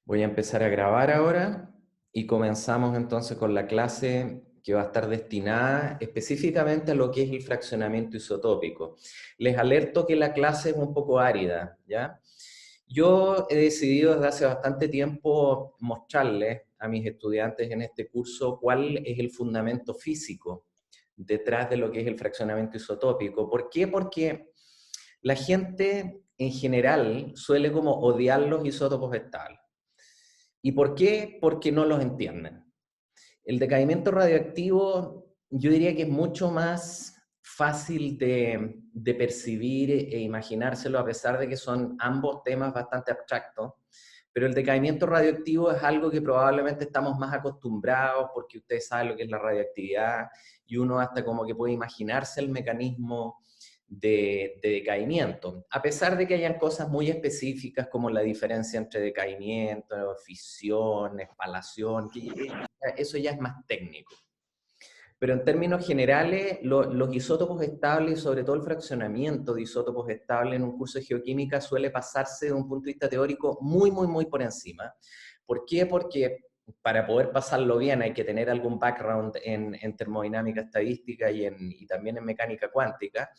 Voy a empezar a grabar ahora y comenzamos entonces con la clase que va a estar destinada específicamente a lo que es el fraccionamiento isotópico. Les alerto que la clase es un poco árida, ¿ya? Yo he decidido desde hace bastante tiempo mostrarles a mis estudiantes en este curso cuál es el fundamento físico detrás de lo que es el fraccionamiento isotópico. ¿Por qué? Porque la gente en general suele como odiar los isótopos estables. ¿Y por qué? Porque no los entienden. El decaimiento radioactivo yo diría que es mucho más fácil de percibir e imaginárselo a pesar de que son ambos temas bastante abstractos, pero el decaimiento radioactivo es algo que probablemente estamos más acostumbrados porque ustedes saben lo que es la radioactividad y uno hasta como que puede imaginarse el mecanismo de decaimiento, a pesar de que hayan cosas muy específicas como la diferencia entre decaimiento, fisión, espalación, que eso ya es más técnico. Pero en términos generales, los isótopos estables, y sobre todo el fraccionamiento de isótopos estables en un curso de geoquímica suele pasarse de un punto de vista teórico muy por encima. ¿Por qué? Porque para poder pasarlo bien hay que tener algún background en termodinámica estadística y también en mecánica cuántica.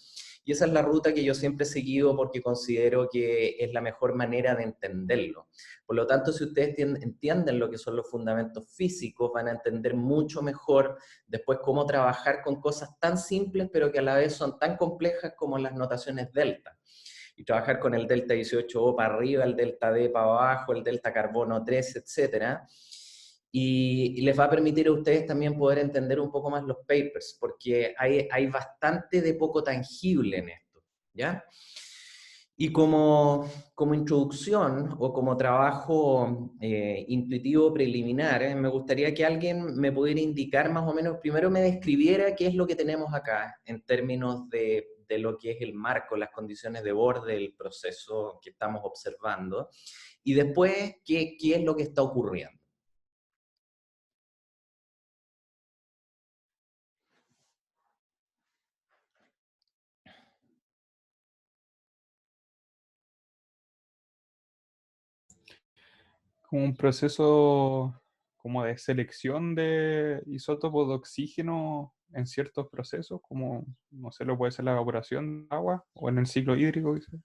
Y esa es la ruta que yo siempre he seguido porque considero que es la mejor manera de entenderlo. Por lo tanto, si ustedes entienden lo que son los fundamentos físicos, van a entender mucho mejor después cómo trabajar con cosas tan simples, pero que a la vez son tan complejas como las notaciones delta. Y trabajar con el delta 18O para arriba, el delta D para abajo, el delta carbono 3, etcétera. Y les va a permitir a ustedes también poder entender un poco más los papers, porque hay bastante de poco tangible en esto, ¿ya? Y como introducción o como trabajo intuitivo preliminar, me gustaría que alguien me pudiera indicar más o menos, primero me describiera qué es lo que tenemos acá en términos de lo que es el marco, las condiciones de borde del proceso que estamos observando, y después qué es lo que está ocurriendo. Como un proceso como de selección de isótopos de oxígeno en ciertos procesos, como, no sé, lo puede ser la evaporación de agua o en el ciclo hídrico, dice.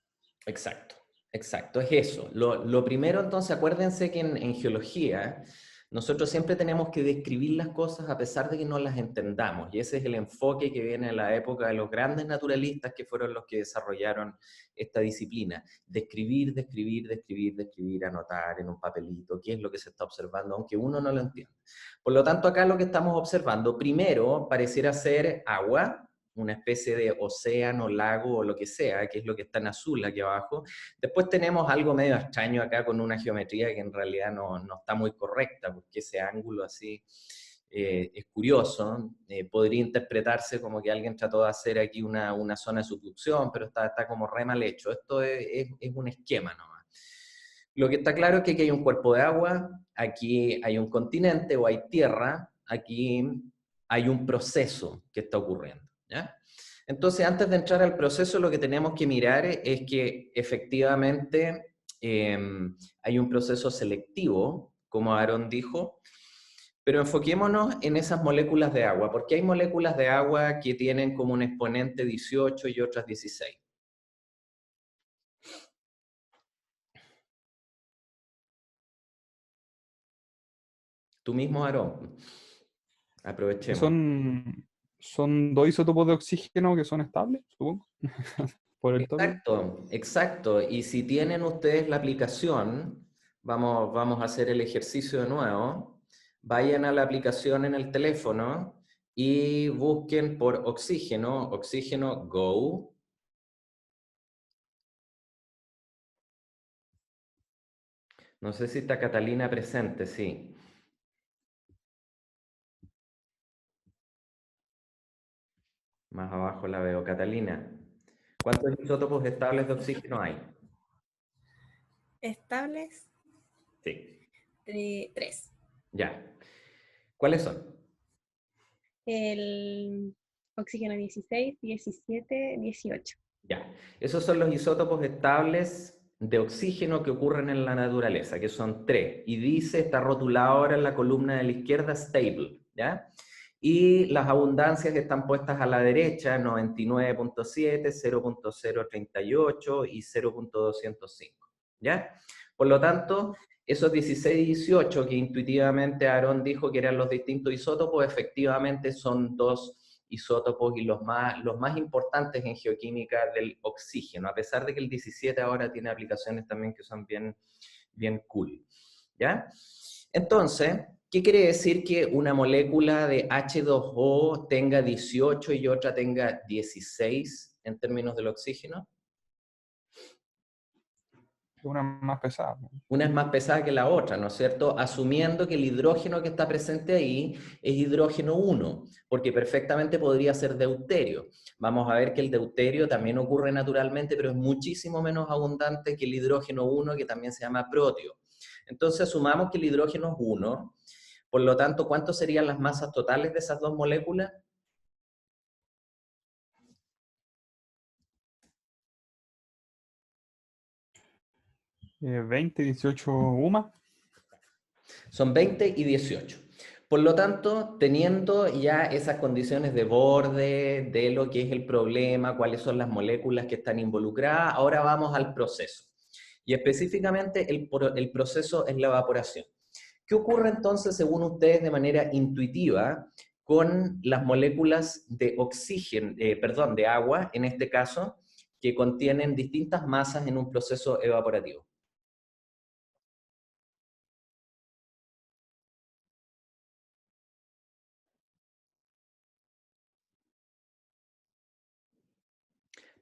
Exacto, exacto, es eso. Lo primero, entonces, acuérdense que en geología nosotros siempre tenemos que describir las cosas a pesar de que no las entendamos. Y ese es el enfoque que viene de la época de los grandes naturalistas que fueron los que desarrollaron esta disciplina. Describir, anotar en un papelito qué es lo que se está observando, aunque uno no lo entienda. Por lo tanto, acá lo que estamos observando, primero, pareciera ser agua, una especie de océano, lago o lo que sea, que es lo que está en azul aquí abajo. Después tenemos algo medio extraño acá con una geometría que en realidad no está muy correcta, porque ese ángulo así es curioso. Podría interpretarse como que alguien trató de hacer aquí una zona de subducción, pero está como re mal hecho. Esto es un esquema nomás. Lo que está claro es que aquí hay un cuerpo de agua, aquí hay un continente o hay tierra, aquí hay un proceso que está ocurriendo, ¿ya? Entonces, antes de entrar al proceso, lo que tenemos que mirar es que efectivamente hay un proceso selectivo, como Aaron dijo, pero enfoquémonos en esas moléculas de agua, porque hay moléculas de agua que tienen como un exponente 18 y otras 16. Tú mismo, Aaron, aprovechemos. Son dos isótopos de oxígeno que son estables, supongo, por el tópico. Exacto, exacto. Y si tienen ustedes la aplicación, vamos a hacer el ejercicio de nuevo. Vayan a la aplicación en el teléfono y busquen por oxígeno, oxígeno Go. No sé si está Catalina presente, sí. Más abajo la veo. Catalina, ¿cuántos isótopos estables de oxígeno hay? Estables Sí, de 3. ya. ¿Cuáles son? El oxígeno 16, 17, 18. Ya. Esos son los isótopos estables de oxígeno que ocurren en la naturaleza, que son 3. Y dice, está rotulado ahora en la columna de la izquierda, stable, ¿ya? Y las abundancias están puestas a la derecha, 99.7, 0.038 y 0.205, ¿ya? Por lo tanto, esos 16 y 18 que intuitivamente Aarón dijo que eran los distintos isótopos, efectivamente son dos isótopos y los más importantes en geoquímica del oxígeno, a pesar de que el 17 ahora tiene aplicaciones también que son bien cool, ¿ya? Entonces, ¿qué quiere decir que una molécula de H2O tenga 18 y otra tenga 16 en términos del oxígeno? Una más pesada. Una es más pesada que la otra, ¿no es cierto? Asumiendo que el hidrógeno que está presente ahí es hidrógeno 1, porque perfectamente podría ser deuterio. Vamos a ver que el deuterio también ocurre naturalmente, pero es muchísimo menos abundante que el hidrógeno 1, que también se llama protio. Entonces asumamos que el hidrógeno es 1, por lo tanto, ¿cuántas serían las masas totales de esas dos moléculas? 20, 18 UMA. Son 20 y 18. Por lo tanto, teniendo ya esas condiciones de borde, de lo que es el problema, cuáles son las moléculas que están involucradas, ahora vamos al proceso. Y específicamente el proceso es la evaporación. ¿Qué ocurre entonces, según ustedes, de manera intuitiva, con las moléculas de oxígeno, de agua, en este caso, que contienen distintas masas en un proceso evaporativo?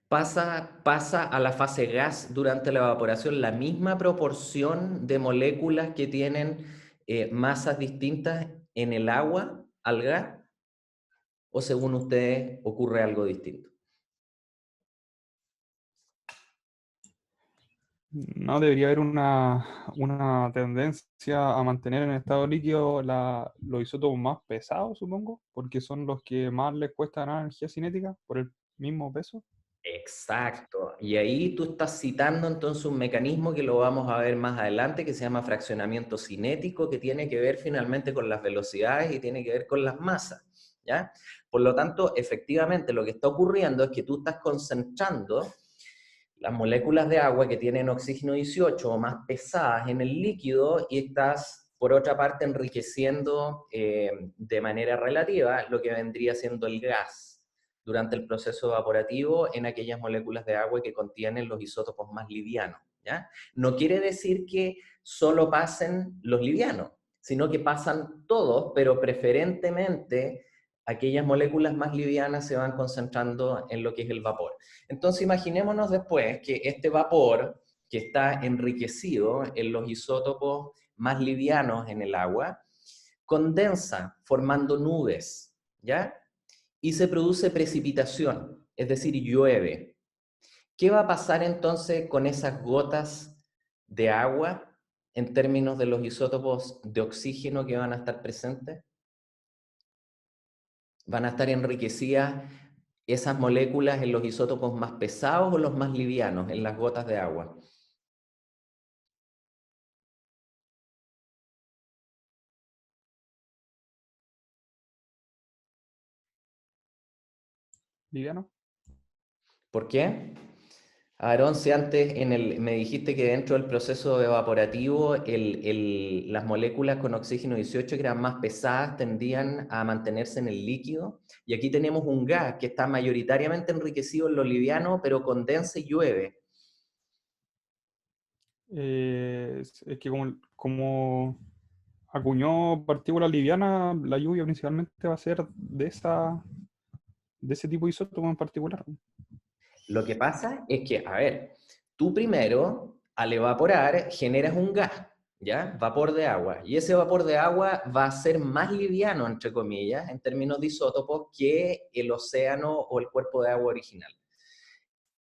Pasa a la fase gas durante la evaporación la misma proporción de moléculas que tienen masas distintas en el agua al gas, o según ustedes ocurre algo distinto. No debería haber una tendencia a mantener en estado líquido los isótopos más pesados, supongo, porque son los que más les cuesta ganar energía cinética por el mismo peso. Exacto. Y ahí tú estás citando entonces un mecanismo que lo vamos a ver más adelante, que se llama fraccionamiento cinético, que tiene que ver finalmente con las velocidades y tiene que ver con las masas, ¿ya? Por lo tanto, efectivamente, lo que está ocurriendo es que tú estás concentrando las moléculas de agua que tienen oxígeno 18 o más pesadas en el líquido y estás, por otra parte, enriqueciendo de manera relativa lo que vendría siendo el gas durante el proceso evaporativo en aquellas moléculas de agua que contienen los isótopos más livianos, ¿ya? No quiere decir que solo pasen los livianos, sino que pasan todos, pero preferentemente aquellas moléculas más livianas se van concentrando en lo que es el vapor. Entonces imaginémonos después que este vapor que está enriquecido en los isótopos más livianos en el agua, condensa formando nubes, ¿ya? Y se produce precipitación, es decir, llueve. ¿Qué va a pasar entonces con esas gotas de agua en términos de los isótopos de oxígeno que van a estar presentes? ¿Van a estar enriquecidas esas moléculas en los isótopos más pesados o los más livianos, en las gotas de agua? Liviano. ¿Por qué? Aarón, si antes me dijiste que dentro del proceso evaporativo las moléculas con oxígeno 18 que eran más pesadas tendían a mantenerse en el líquido, y aquí tenemos un gas que está mayoritariamente enriquecido en lo liviano, pero condensa y llueve. Es que como acuñó partículas livianas, la lluvia principalmente va a ser de ese tipo de isótopo en particular. Lo que pasa es que, a ver, tú primero, al evaporar, generas un gas, ¿ya? Vapor de agua. Y ese vapor de agua va a ser más liviano, entre comillas, en términos de isótopos, que el océano o el cuerpo de agua original.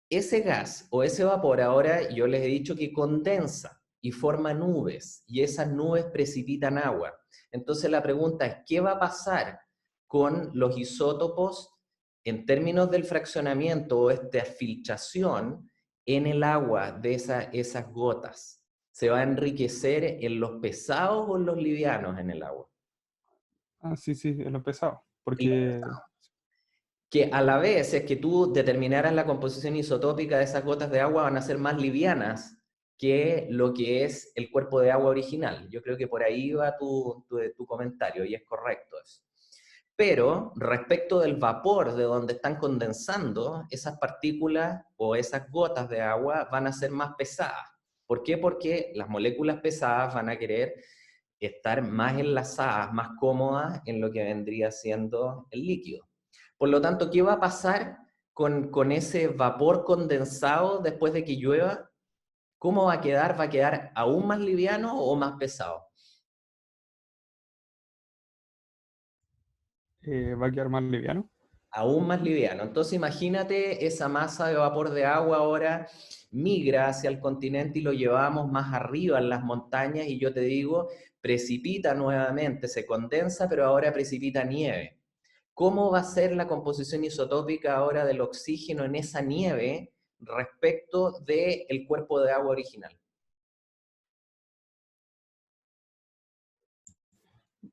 Ese gas o ese vapor ahora yo les he dicho que condensa y forma nubes, y esas nubes precipitan agua. Entonces la pregunta es, ¿qué va a pasar con los isótopos en términos del fraccionamiento o esta filtración en el agua de esas gotas, ¿se va a enriquecer en los pesados o en los livianos en el agua? Ah, sí, sí, en lo pesado. En los Porque pesados. Que a la vez es que tú determinaras la composición isotópica de esas gotas de agua van a ser más livianas que lo que es el cuerpo de agua original. Yo creo que por ahí va tu comentario y es correcto eso. Pero respecto del vapor de donde están condensando, esas partículas o esas gotas de agua van a ser más pesadas. ¿Por qué? Porque las moléculas pesadas van a querer estar más enlazadas, más cómodas en lo que vendría siendo el líquido. Por lo tanto, ¿qué va a pasar con ese vapor condensado después de que llueva? ¿Cómo va a quedar? ¿Va a quedar aún más liviano o más pesado? va a quedar más liviano. Aún más liviano. Entonces imagínate esa masa de vapor de agua ahora migra hacia el continente y lo llevamos más arriba en las montañas y yo te digo, precipita nuevamente, se condensa, pero ahora precipita nieve. ¿Cómo va a ser la composición isotópica ahora del oxígeno en esa nieve respecto del cuerpo de agua original?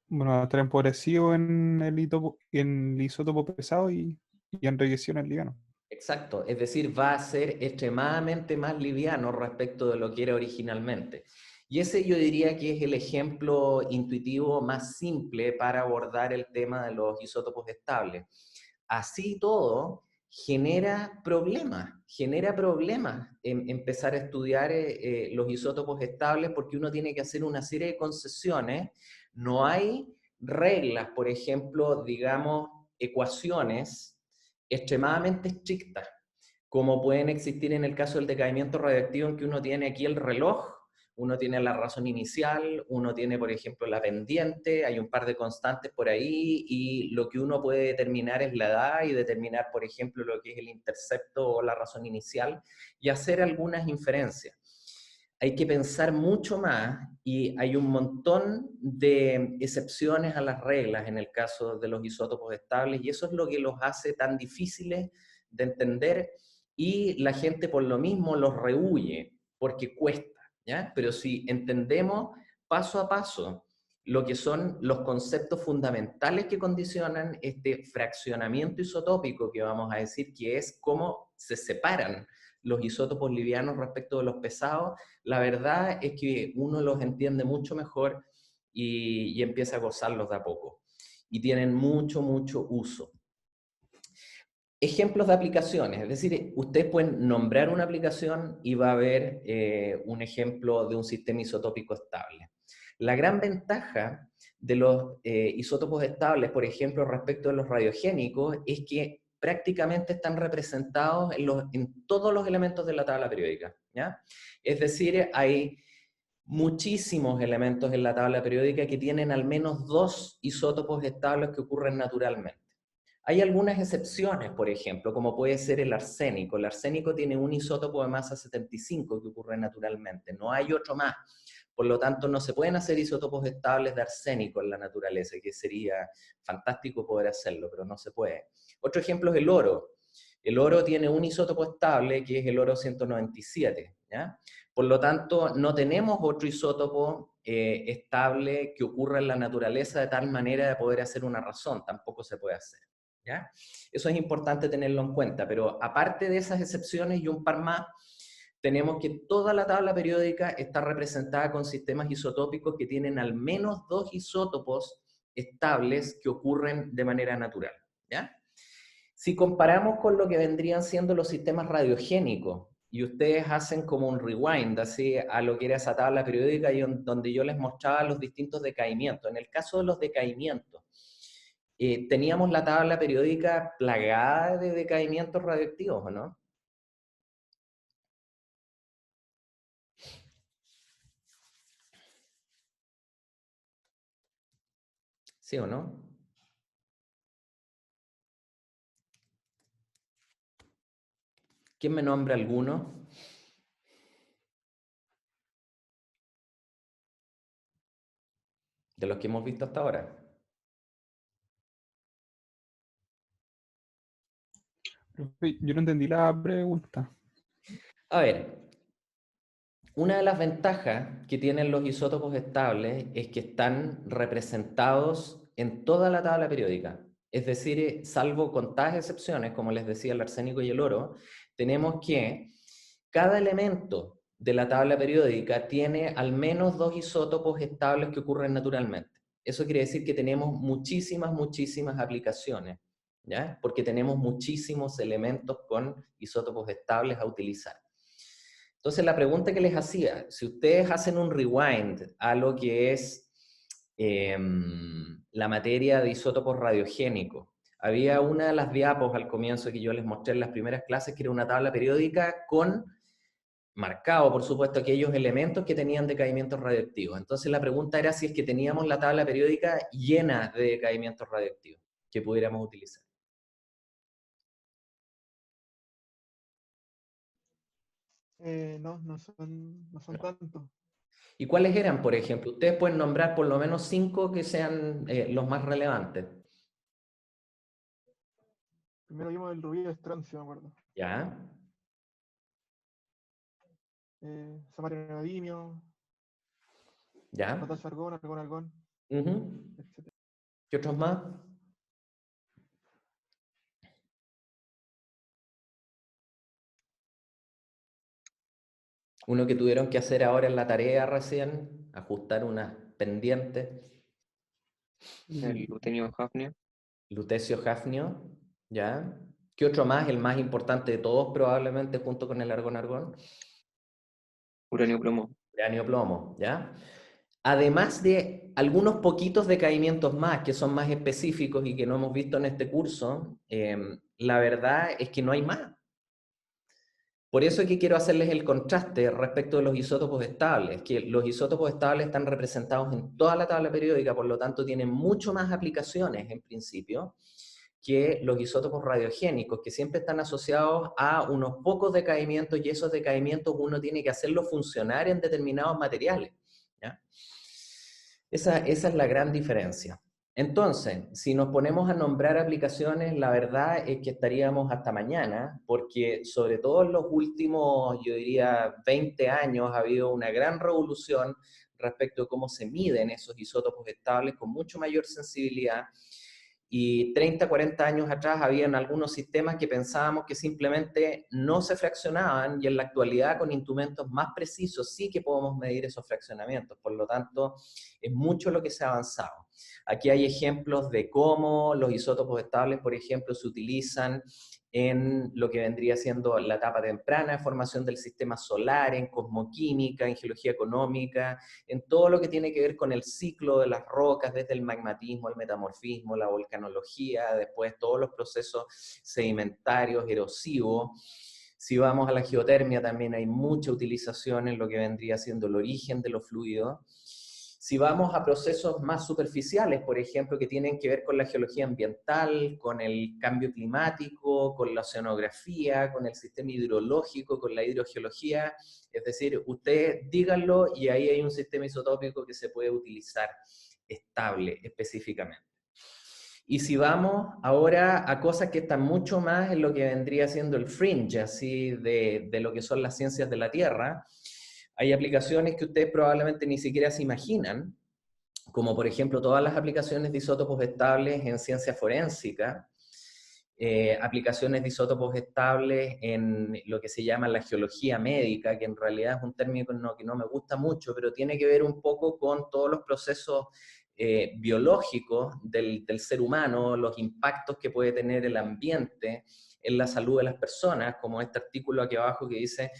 Bueno, va a estar empobrecido en el isótopo pesado y enriquecido en el liviano. Exacto, es decir, va a ser extremadamente más liviano respecto de lo que era originalmente. Y ese yo diría que es el ejemplo intuitivo más simple para abordar el tema de los isótopos estables. Así todo genera problemas en empezar a estudiar los isótopos estables porque uno tiene que hacer una serie de concesiones. No hay reglas, por ejemplo, digamos, ecuaciones extremadamente estrictas, como pueden existir en el caso del decaimiento radioactivo, en que uno tiene aquí el reloj, uno tiene la razón inicial, uno tiene, por ejemplo, la pendiente, hay un par de constantes por ahí, y lo que uno puede determinar es la edad y determinar, por ejemplo, lo que es el intercepto o la razón inicial, y hacer algunas inferencias. Hay que pensar mucho más y hay un montón de excepciones a las reglas en el caso de los isótopos estables y eso es lo que los hace tan difíciles de entender y la gente por lo mismo los rehúye porque cuesta, ¿ya? Pero si entendemos paso a paso lo que son los conceptos fundamentales que condicionan este fraccionamiento isotópico que vamos a decir que es cómo se separan los isótopos livianos respecto de los pesados, la verdad es que uno los entiende mucho mejor y empieza a gozarlos de a poco. Y tienen mucho, mucho uso. Ejemplos de aplicaciones, es decir, ustedes pueden nombrar una aplicación y va a haber un ejemplo de un sistema isotópico estable. La gran ventaja de los isótopos estables, por ejemplo, respecto de los radiogénicos, es que prácticamente están representados en todos los elementos de la tabla periódica, ¿ya? Es decir, hay muchísimos elementos en la tabla periódica que tienen al menos 2 isótopos estables que ocurren naturalmente. Hay algunas excepciones, por ejemplo, como puede ser el arsénico. El arsénico tiene un isótopo de masa 75 que ocurre naturalmente, no hay otro más. Por lo tanto, no se pueden hacer isótopos estables de arsénico en la naturaleza, que sería fantástico poder hacerlo, pero no se puede. Otro ejemplo es el oro. El oro tiene un isótopo estable, que es el oro 197, ¿ya? Por lo tanto, no tenemos otro isótopo estable que ocurra en la naturaleza de tal manera de poder hacer una razón, tampoco se puede hacer, ¿ya? Eso es importante tenerlo en cuenta, pero aparte de esas excepciones y un par más, tenemos que toda la tabla periódica está representada con sistemas isotópicos que tienen al menos 2 isótopos estables que ocurren de manera natural, ¿ya? Si comparamos con lo que vendrían siendo los sistemas radiogénicos, y ustedes hacen como un rewind así a lo que era esa tabla periódica y donde yo les mostraba los distintos decaimientos. En el caso de los decaimientos, teníamos la tabla periódica plagada de decaimientos radioactivos, ¿o no? ¿Sí o no? ¿Quién me nombra alguno? De los que hemos visto hasta ahora. Profe, yo no entendí la pregunta. A ver, una de las ventajas que tienen los isótopos estables es que están representados en toda la tabla periódica. Es decir, salvo contadas excepciones, como les decía, el arsénico y el oro, tenemos que cada elemento de la tabla periódica tiene al menos 2 isótopos estables que ocurren naturalmente. Eso quiere decir que tenemos muchísimas aplicaciones, ¿ya? Porque tenemos muchísimos elementos con isótopos estables a utilizar. Entonces, la pregunta que les hacía, si ustedes hacen un rewind a lo que es la materia de isótopos radiogénicos, había una de las diapos al comienzo que yo les mostré en las primeras clases, que era una tabla periódica con marcado, por supuesto, aquellos elementos que tenían decaimientos radioactivos. Entonces, la pregunta era si es que teníamos la tabla periódica llena de decaimientos radioactivos que pudiéramos utilizar. No son tantos. ¿Y cuáles eran, por ejemplo? Ustedes pueden nombrar por lo menos 5 que sean los más relevantes. Primero vimos el rubí de estroncio, me acuerdo. ¿Ya? Samario neodimio, ¿Ya? potasio argón, argón argón, etc. ¿Qué otros más? Uno que tuvieron que hacer ahora en la tarea recién, ajustar unas pendientes. El lutenio hafnio. Lutecio hafnio, ¿ya? ¿Qué otro más? El más importante de todos probablemente junto con el argón-argón. Uranio plomo. Uranio plomo, ¿ya? Además de algunos poquitos decaimientos más que son más específicos y que no hemos visto en este curso, la verdad es que no hay más. Por eso es que quiero hacerles el contraste respecto de los isótopos estables, que los isótopos estables están representados en toda la tabla periódica, por lo tanto tienen mucho más aplicaciones en principio que los isótopos radiogénicos, que siempre están asociados a unos pocos decaimientos, y esos decaimientos uno tiene que hacerlos funcionar en determinados materiales, ¿ya? Esa es la gran diferencia. Entonces, si nos ponemos a nombrar aplicaciones, la verdad es que estaríamos hasta mañana, porque sobre todo en los últimos, yo diría, 20 años ha habido una gran revolución respecto a cómo se miden esos isótopos estables con mucho mayor sensibilidad. Y 30, 40 años atrás habían algunos sistemas que pensábamos que simplemente no se fraccionaban, y en la actualidad con instrumentos más precisos sí que podemos medir esos fraccionamientos. Por lo tanto, es mucho lo que se ha avanzado. Aquí hay ejemplos de cómo los isótopos estables, por ejemplo, se utilizan en lo que vendría siendo la etapa temprana de formación del sistema solar, en cosmoquímica, en geología económica, en todo lo que tiene que ver con el ciclo de las rocas, desde el magmatismo, el metamorfismo, la volcanología, después todos los procesos sedimentarios, erosivos. Si vamos a la geotermia, también hay mucha utilización en lo que vendría siendo el origen de los fluidos. Si vamos a procesos más superficiales, por ejemplo, que tienen que ver con la geología ambiental, con el cambio climático, con la oceanografía, con el sistema hidrológico, con la hidrogeología, es decir, ustedes díganlo y ahí hay un sistema isotópico que se puede utilizar estable específicamente. Y si vamos ahora a cosas que están mucho más en lo que vendría siendo el fringe, así de lo que son las ciencias de la Tierra, hay aplicaciones que ustedes probablemente ni siquiera se imaginan, como por ejemplo todas las aplicaciones de isótopos estables en ciencia forénsica, aplicaciones de isótopos estables en lo que se llama la geología médica, que en realidad es un término que no me gusta mucho, pero tiene que ver un poco con todos los procesos biológicos del ser humano, los impactos que puede tener el ambiente en la salud de las personas, como este artículo aquí abajo que dice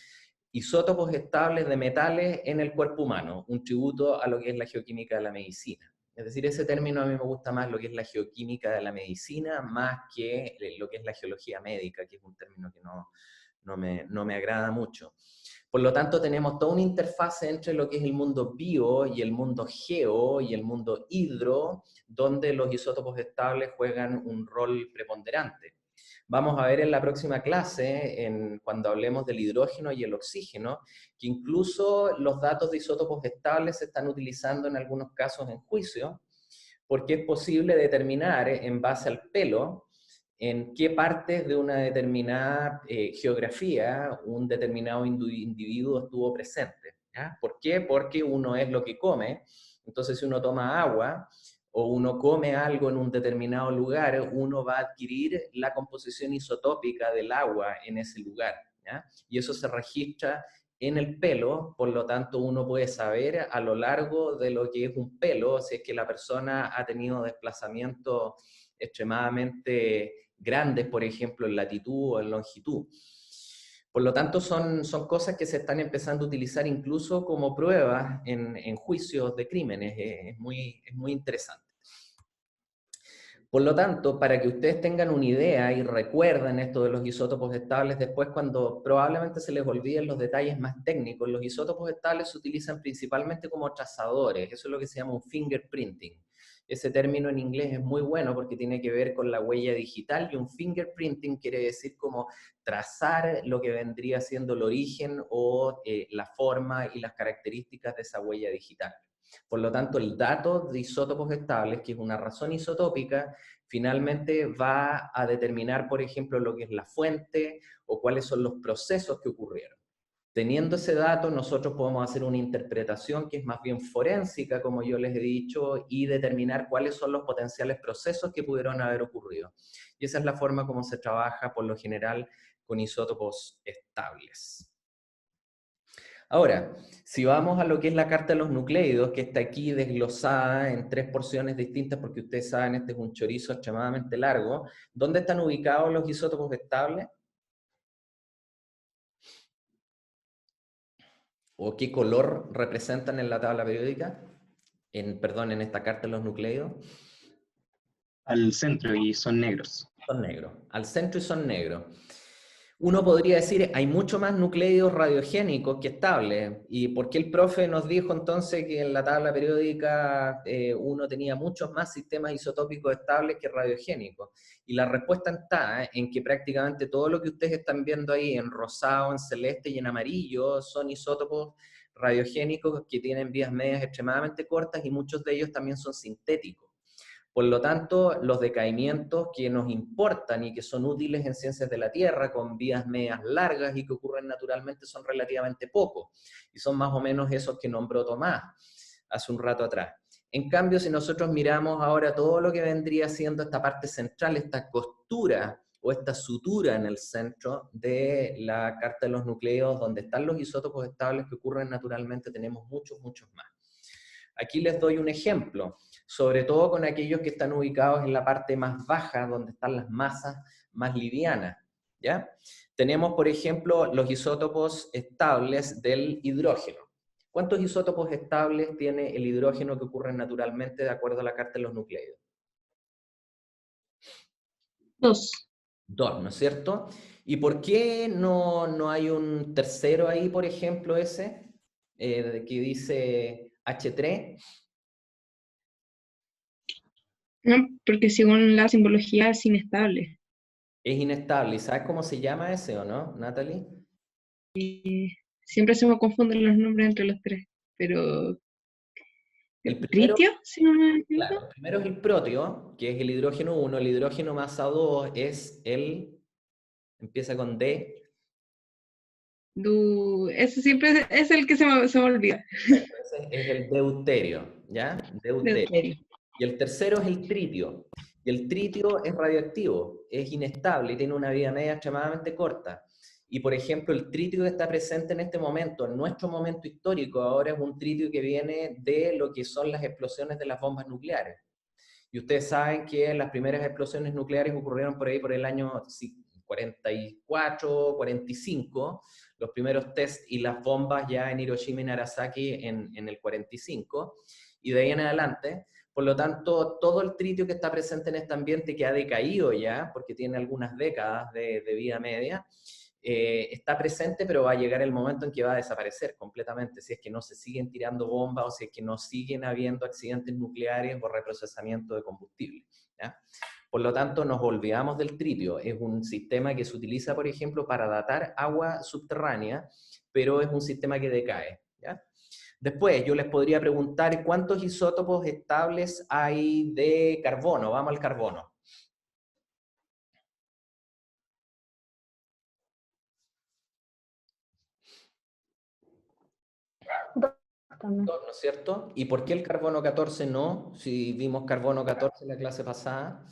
isótopos estables de metales en el cuerpo humano, un tributo a lo que es la geoquímica de la medicina. Es decir, ese término a mí me gusta más lo que es la geoquímica de la medicina, más que lo que es la geología médica, que es un término que no me agrada mucho. Por lo tanto, tenemos toda una interfase entre lo que es el mundo bio y el mundo geo y el mundo hidro, donde los isótopos estables juegan un rol preponderante. Vamos a ver en la próxima clase, cuando hablemos del hidrógeno y el oxígeno, que incluso los datos de isótopos estables se están utilizando en algunos casos en juicio, porque es posible determinar en base al pelo en qué partes de una determinada geografía un determinado individuo estuvo presente. ¿Ya? ¿Por qué? Porque uno es lo que come. Entonces, si uno toma agua o uno come algo en un determinado lugar, uno va a adquirir la composición isotópica del agua en ese lugar. ¿Ya? Y eso se registra en el pelo, por lo tanto uno puede saber a lo largo de lo que es un pelo, si es que la persona ha tenido desplazamientos extremadamente grandes, por ejemplo, en latitud o en longitud. Por lo tanto, son cosas que se están empezando a utilizar incluso como pruebas en juicios de crímenes. Es muy interesante. Por lo tanto, para que ustedes tengan una idea y recuerden esto de los isótopos estables, después cuando probablemente se les olviden los detalles más técnicos, los isótopos estables se utilizan principalmente como trazadores. Eso es lo que se llama un fingerprinting. Ese término en inglés es muy bueno porque tiene que ver con la huella digital, y un fingerprinting quiere decir como trazar lo que vendría siendo el origen o la forma y las características de esa huella digital. Por lo tanto, el dato de isótopos estables, que es una razón isotópica, finalmente va a determinar, por ejemplo, lo que es la fuente o cuáles son los procesos que ocurrieron. Teniendo ese dato, nosotros podemos hacer una interpretación que es más bien forénsica, como yo les he dicho, y determinar cuáles son los potenciales procesos que pudieron haber ocurrido. Y esa es la forma como se trabaja, por lo general, con isótopos estables. Ahora, si vamos a lo que es la carta de los nucleidos, que está aquí desglosada en 3 porciones distintas, porque ustedes saben, este es un chorizo extremadamente largo, ¿dónde están ubicados los isótopos estables? ¿O qué color representan en la tabla periódica? Perdón, en esta carta de los nucleidos. Al centro y son negros. Son negros. Al centro y son negros. Uno podría decir, hay mucho más nucleidos radiogénicos que estables. ¿Y por qué el profe nos dijo entonces que en la tabla periódica uno tenía muchos más sistemas isotópicos estables que radiogénicos? Y la respuesta está en que prácticamente todo lo que ustedes están viendo ahí en rosado, en celeste y en amarillo son isótopos radiogénicos que tienen vías medias extremadamente cortas, y muchos de ellos también son sintéticos. Por lo tanto, los decaimientos que nos importan y que son útiles en ciencias de la Tierra, con vías medias largas y que ocurren naturalmente, son relativamente pocos. Y son más o menos esos que nombró Tomás hace un rato atrás. En cambio, si nosotros miramos ahora todo lo que vendría siendo esta parte central, esta costura o esta sutura en el centro de la carta de los nucleidos, donde están los isótopos estables que ocurren naturalmente, tenemos muchos más. Aquí les doy un ejemplo, sobre todo con aquellos que están ubicados en la parte más baja, donde están las masas más livianas, ¿ya? Tenemos, por ejemplo, los isótopos estables del hidrógeno. ¿Cuántos isótopos estables tiene el hidrógeno que ocurren naturalmente de acuerdo a la carta de los nucleidos? 2. 2, ¿no es cierto? ¿Y por qué no hay un tercero ahí, por ejemplo, ese, que dice H3? No, porque según la simbología es inestable. Es inestable. ¿Y sabes cómo se llama ese o no, Natalie? Siempre se me confunden los nombres entre los tres, pero... El primero, ¿Tritio? Si no me equivoco. claro, el primero es el protio, que es el hidrógeno 1. El hidrógeno masa 2 es el... Empieza con D. Ese siempre es el que se me olvida. Ese es el deuterio, ¿ya? Deuterio. Y el tercero es el tritio. Y el tritio es radioactivo, es inestable y tiene una vida media extremadamente corta. Y por ejemplo, el tritio que está presente en este momento, en nuestro momento histórico, ahora es un tritio que viene de lo que son las explosiones de las bombas nucleares. Y ustedes saben que las primeras explosiones nucleares ocurrieron por ahí por el año 44, 45, los primeros test y las bombas ya en Hiroshima y Nagasaki en el 45, y de ahí en adelante. Por lo tanto, todo el tritio que está presente en este ambiente, que ha decaído ya, porque tiene algunas décadas de vida media, está presente, pero va a llegar el momento en que va a desaparecer completamente, si es que no se siguen tirando bombas o si es que no siguen habiendo accidentes nucleares o reprocesamiento de combustible, ¿ya? Por lo tanto, nos olvidamos del tritio. Es un sistema que se utiliza, por ejemplo, para datar agua subterránea, pero es un sistema que decae, ¿ya? Después, yo les podría preguntar cuántos isótopos estables hay de carbono. Vamos al carbono. también. ¿no es cierto? ¿Y por qué el carbono 14 no? Si vimos carbono 14 en la clase pasada.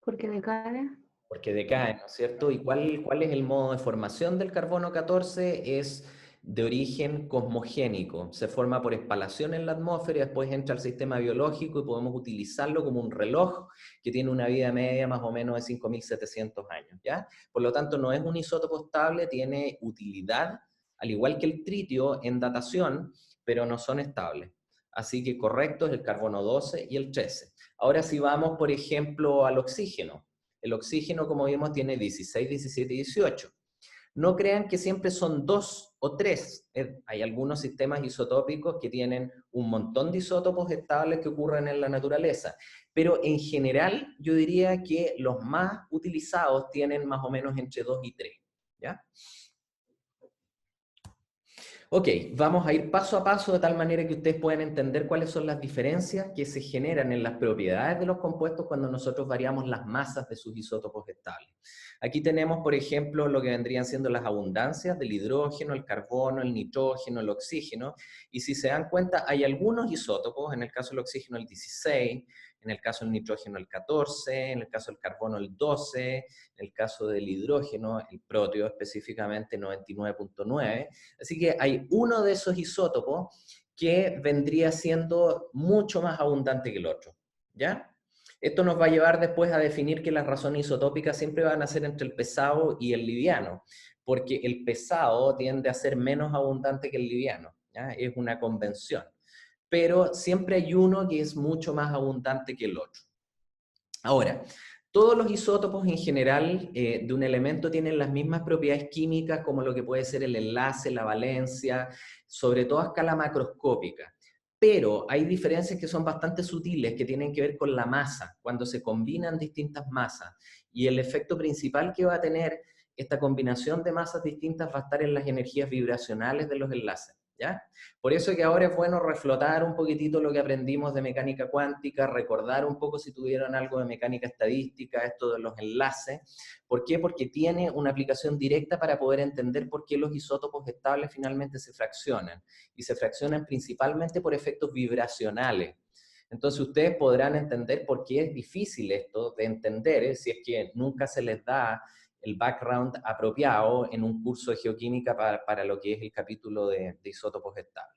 Porque decae. Porque decae, ¿no es cierto? ¿Y cuál es el modo de formación del carbono 14? Es de origen cosmogénico. Se forma por espalación en la atmósfera y después entra al sistema biológico y podemos utilizarlo como un reloj que tiene una vida media más o menos de 5.700 años, ¿ya? Por lo tanto, no es un isótopo estable, tiene utilidad, al igual que el tritio en datación, pero no son estables. Así que correcto es el carbono 12 y el 13. Ahora si vamos, por ejemplo, al oxígeno. El oxígeno, como vimos, tiene 16, 17 y 18. No crean que siempre son 2 o 3. Hay algunos sistemas isotópicos que tienen un montón de isótopos estables que ocurren en la naturaleza. Pero en general, yo diría que los más utilizados tienen más o menos entre 2 y 3. ¿Ya? Ok, vamos a ir paso a paso de tal manera que ustedes puedan entender cuáles son las diferencias que se generan en las propiedades de los compuestos cuando nosotros variamos las masas de sus isótopos estables. Aquí tenemos, por ejemplo, lo que vendrían siendo las abundancias del hidrógeno, el carbono, el nitrógeno, el oxígeno, y si se dan cuenta, hay algunos isótopos, en el caso del oxígeno el 16, en el caso del nitrógeno el 14, en el caso del carbono el 12, en el caso del hidrógeno, el proteo específicamente 99.9, así que hay uno de esos isótopos que vendría siendo mucho más abundante que el otro, ¿ya? Esto nos va a llevar después a definir que las razones isotópicas siempre van a ser entre el pesado y el liviano, porque el pesado tiende a ser menos abundante que el liviano, ¿ya? Es una convención. Pero siempre hay uno que es mucho más abundante que el otro. Ahora, todos los isótopos en general de un elemento tienen las mismas propiedades químicas como lo que puede ser el enlace, la valencia, sobre todo a escala macroscópica. Pero hay diferencias que son bastante sutiles, que tienen que ver con la masa, cuando se combinan distintas masas. Y el efecto principal que va a tener esta combinación de masas distintas va a estar en las energías vibracionales de los enlaces, ¿ya? Por eso que ahora es bueno reflotar un poquitito lo que aprendimos de mecánica cuántica, recordar un poco si tuvieron algo de mecánica estadística, esto de los enlaces. ¿Por qué? Porque tiene una aplicación directa para poder entender por qué los isótopos estables finalmente se fraccionan. Y se fraccionan principalmente por efectos vibracionales. Entonces ustedes podrán entender por qué es difícil esto de entender, si es que nunca se les da el background apropiado en un curso de geoquímica para lo que es el capítulo de isótopos estables.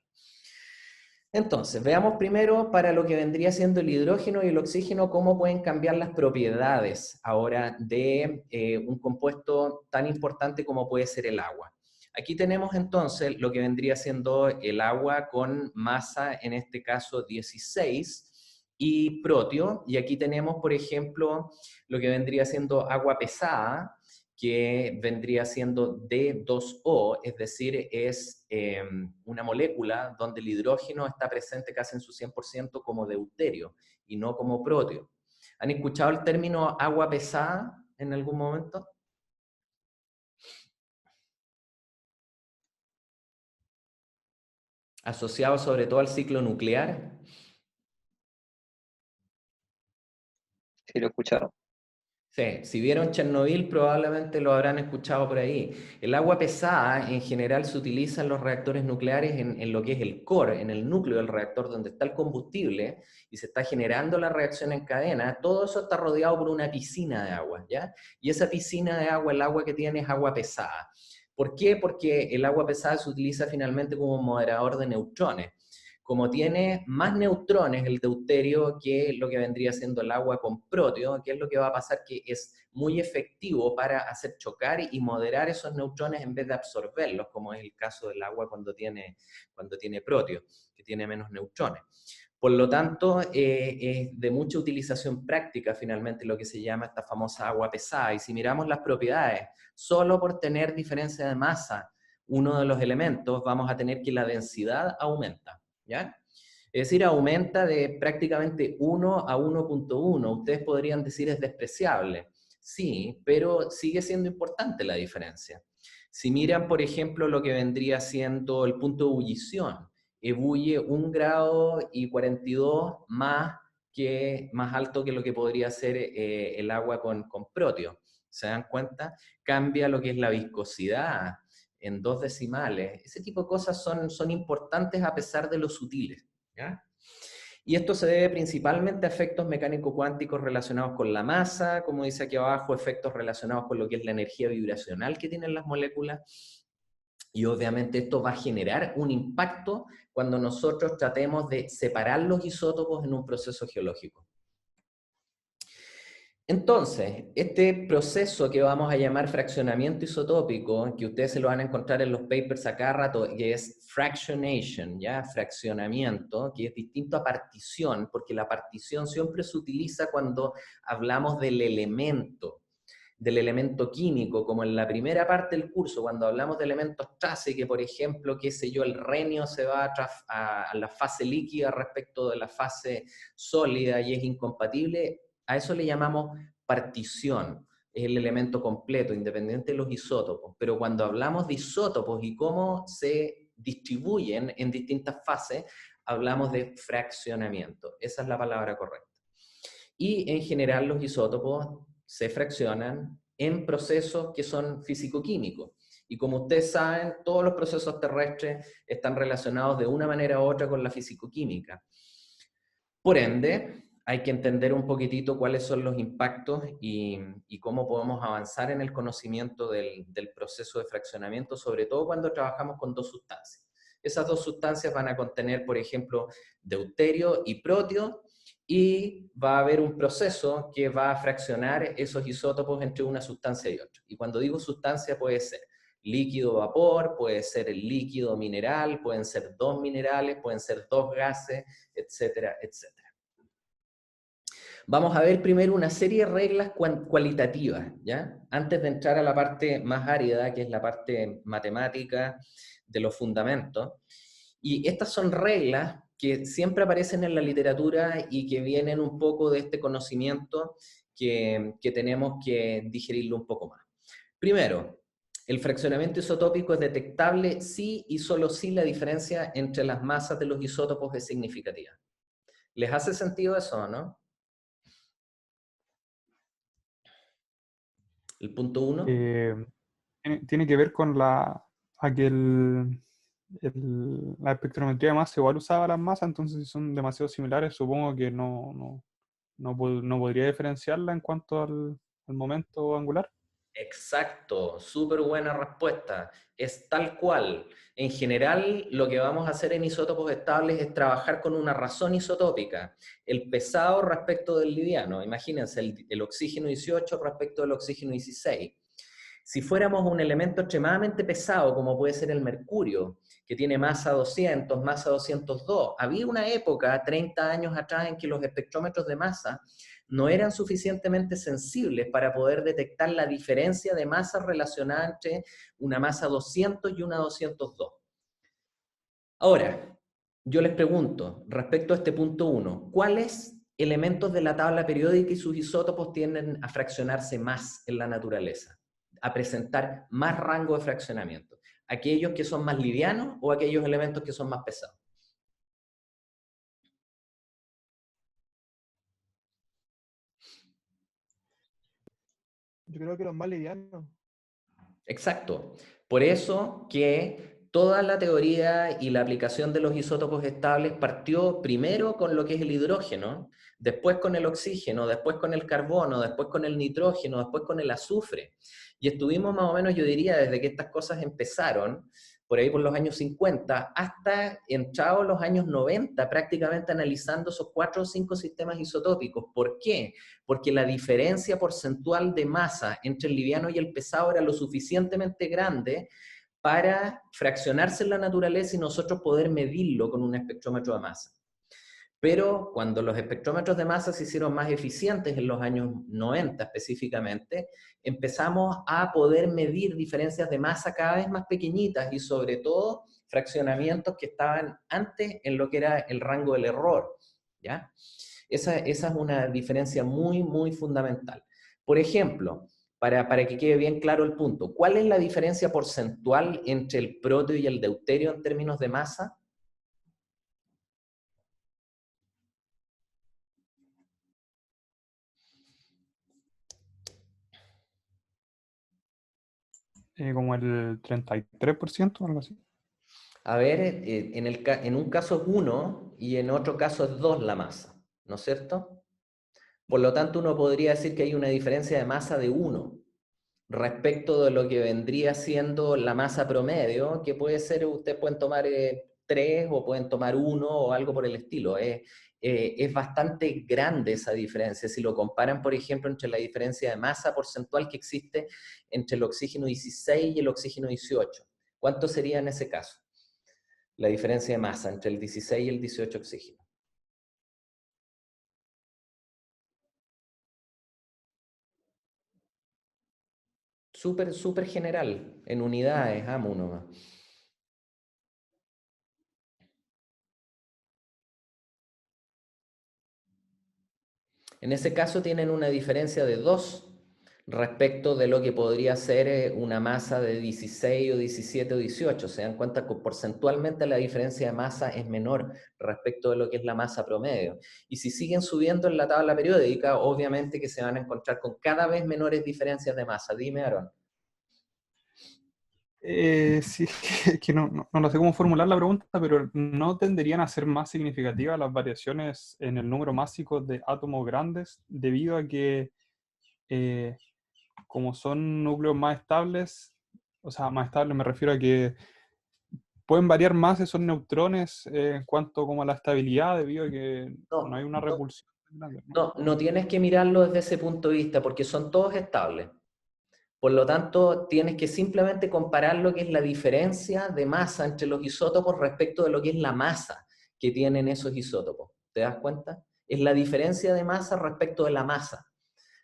Entonces, veamos primero para lo que vendría siendo el hidrógeno y el oxígeno, cómo pueden cambiar las propiedades ahora de un compuesto tan importante como puede ser el agua. Aquí tenemos entonces lo que vendría siendo el agua con masa, en este caso 16, y proteo, y aquí tenemos, por ejemplo, lo que vendría siendo agua pesada, que vendría siendo D2O, es decir, es una molécula donde el hidrógeno está presente casi en su 100% como deuterio y no como proteo. ¿Han escuchado el término agua pesada en algún momento? Asociado sobre todo al ciclo nuclear. Sí, lo he escuchado. Sí, si vieron Chernobyl probablemente lo habrán escuchado por ahí. El agua pesada en general se utiliza en los reactores nucleares en lo que es el core, en el núcleo del reactor donde está el combustible y se está generando la reacción en cadena. Todo eso está rodeado por una piscina de agua, ¿ya? Y esa piscina de agua, el agua que tiene es agua pesada. ¿Por qué? Porque el agua pesada se utiliza finalmente como moderador de neutrones. Como tiene más neutrones el deuterio que lo que vendría siendo el agua con proteo, ¿qué es lo que va a pasar? Que es muy efectivo para hacer chocar y moderar esos neutrones en vez de absorberlos, como es el caso del agua cuando tiene proteo, que tiene menos neutrones. Por lo tanto, es de mucha utilización práctica finalmente lo que se llama esta famosa agua pesada. Y si miramos las propiedades, solo por tener diferencia de masa, uno de los elementos, vamos a tener que la densidad aumenta. ¿Ya? Es decir, aumenta de prácticamente 1 a 1.1. Ustedes podrían decir es despreciable. Sí, pero sigue siendo importante la diferencia. Si miran, por ejemplo, lo que vendría siendo el punto de ebullición, ebulle 1 grado y 42 más alto que lo que podría ser el agua con proteo. ¿Se dan cuenta? Cambia lo que es la viscosidad en 2 decimales. Ese tipo de cosas son importantes a pesar de lo sutiles, ¿ya? Y esto se debe principalmente a efectos mecánico-cuánticos relacionados con la masa, como dice aquí abajo, efectos relacionados con lo que es la energía vibracional que tienen las moléculas. Y obviamente esto va a generar un impacto cuando nosotros tratemos de separar los isótopos en un proceso geológico. Entonces, este proceso que vamos a llamar fraccionamiento isotópico, que ustedes se lo van a encontrar en los papers a cada rato, que es fractionation, ¿ya? Fraccionamiento, que es distinto a partición, porque la partición siempre se utiliza cuando hablamos del elemento químico, como en la primera parte del curso, cuando hablamos de elementos trace, que por ejemplo, qué sé yo, el renio se va a la fase líquida respecto de la fase sólida y es incompatible. A eso le llamamos partición, es el elemento completo, independiente de los isótopos. Pero cuando hablamos de isótopos y cómo se distribuyen en distintas fases, hablamos de fraccionamiento. Esa es la palabra correcta. Y en general los isótopos se fraccionan en procesos que son físico-químicos. Y como ustedes saben, todos los procesos terrestres están relacionados de una manera u otra con la físico-química. Por ende, hay que entender un poquitito cuáles son los impactos y cómo podemos avanzar en el conocimiento del proceso de fraccionamiento, sobre todo cuando trabajamos con 2 sustancias. Esas 2 sustancias van a contener, por ejemplo, deuterio y protio, y va a haber un proceso que va a fraccionar esos isótopos entre una sustancia y otra. Y cuando digo sustancia puede ser líquido vapor, puede ser el líquido mineral, pueden ser 2 minerales, pueden ser 2 gases, etcétera, etcétera. Vamos a ver primero una serie de reglas cualitativas, ¿ya? Antes de entrar a la parte más árida, que es la parte matemática de los fundamentos. Y estas son reglas que siempre aparecen en la literatura y que vienen un poco de este conocimiento que tenemos que digerirlo un poco más. Primero, el fraccionamiento isotópico es detectable si y solo si la diferencia entre las masas de los isótopos es significativa. ¿Les hace sentido eso, no? El punto 1. Tiene que ver con a que la espectrometría de masa igual usaba las masas, entonces si son demasiado similares, supongo que no podría diferenciarla en cuanto al momento angular. Exacto, súper buena respuesta. Es tal cual. En general, lo que vamos a hacer en isótopos estables es trabajar con una razón isotópica. El pesado respecto del liviano. Imagínense, el oxígeno 18 respecto del oxígeno 16. Si fuéramos un elemento extremadamente pesado, como puede ser el mercurio, que tiene masa 200, masa 202, había una época, 30 años atrás, en que los espectrómetros de masa no eran suficientemente sensibles para poder detectar la diferencia de masa relacionada entre una masa 200 y una 202. Ahora, yo les pregunto, respecto a este punto 1, ¿cuáles elementos de la tabla periódica y sus isótopos tienden a fraccionarse más en la naturaleza? A presentar más rango de fraccionamiento. ¿Aquellos que son más livianos o aquellos elementos que son más pesados? Yo creo que los más livianos. Exacto. Por eso que toda la teoría y la aplicación de los isótopos estables partió primero con lo que es el hidrógeno, después con el oxígeno, después con el carbono, después con el nitrógeno, después con el azufre. Y estuvimos más o menos, yo diría, desde que estas cosas empezaron, por ahí por los años 50, hasta entrados los años 90, prácticamente analizando esos 4 o 5 sistemas isotópicos. ¿Por qué? Porque la diferencia porcentual de masa entre el liviano y el pesado era lo suficientemente grande para fraccionarse en la naturaleza y nosotros poder medirlo con un espectrómetro de masa. Pero cuando los espectrómetros de masa se hicieron más eficientes en los años 90 específicamente, empezamos a poder medir diferencias de masa cada vez más pequeñitas y sobre todo fraccionamientos que estaban antes en lo que era el rango del error, ¿ya? Esa es una diferencia muy, muy fundamental. Por ejemplo, para que quede bien claro el punto, ¿cuál es la diferencia porcentual entre el proteo y el deuterio en términos de masa? como el 33%, algo así. A ver, en un caso es 1 y en otro caso es 2 la masa, ¿no es cierto? Por lo tanto, uno podría decir que hay una diferencia de masa de 1 respecto de lo que vendría siendo la masa promedio, que puede ser, ustedes pueden tomar 3 o pueden tomar 1 o algo por el estilo. Es bastante grande esa diferencia. Si lo comparan, por ejemplo, entre la diferencia de masa porcentual que existe entre el oxígeno 16 y el oxígeno 18. ¿Cuánto sería en ese caso? La diferencia de masa entre el 16 y el 18 oxígeno. Súper general, en unidades, amo nomás. En ese caso tienen una diferencia de 2 respecto de lo que podría ser una masa de 16 o 17 o 18. Se dan cuenta que porcentualmente la diferencia de masa es menor respecto de lo que es la masa promedio. Y si siguen subiendo en la tabla periódica, obviamente que se van a encontrar con cada vez menores diferencias de masa. Dime, Aaron. Sí, que no sé cómo formular la pregunta, pero ¿no tenderían a ser más significativas las variaciones en el número másico de átomos grandes debido a que como son núcleos más estables, o sea, más estables me refiero a que pueden variar más esos neutrones en cuanto como a la estabilidad debido a que no hay una repulsión tan grande, ¿no? No tienes que mirarlo desde ese punto de vista porque son todos estables. Por lo tanto, tienes que simplemente comparar lo que es la diferencia de masa entre los isótopos respecto de lo que es la masa que tienen esos isótopos. ¿Te das cuenta? Es la diferencia de masa respecto de la masa.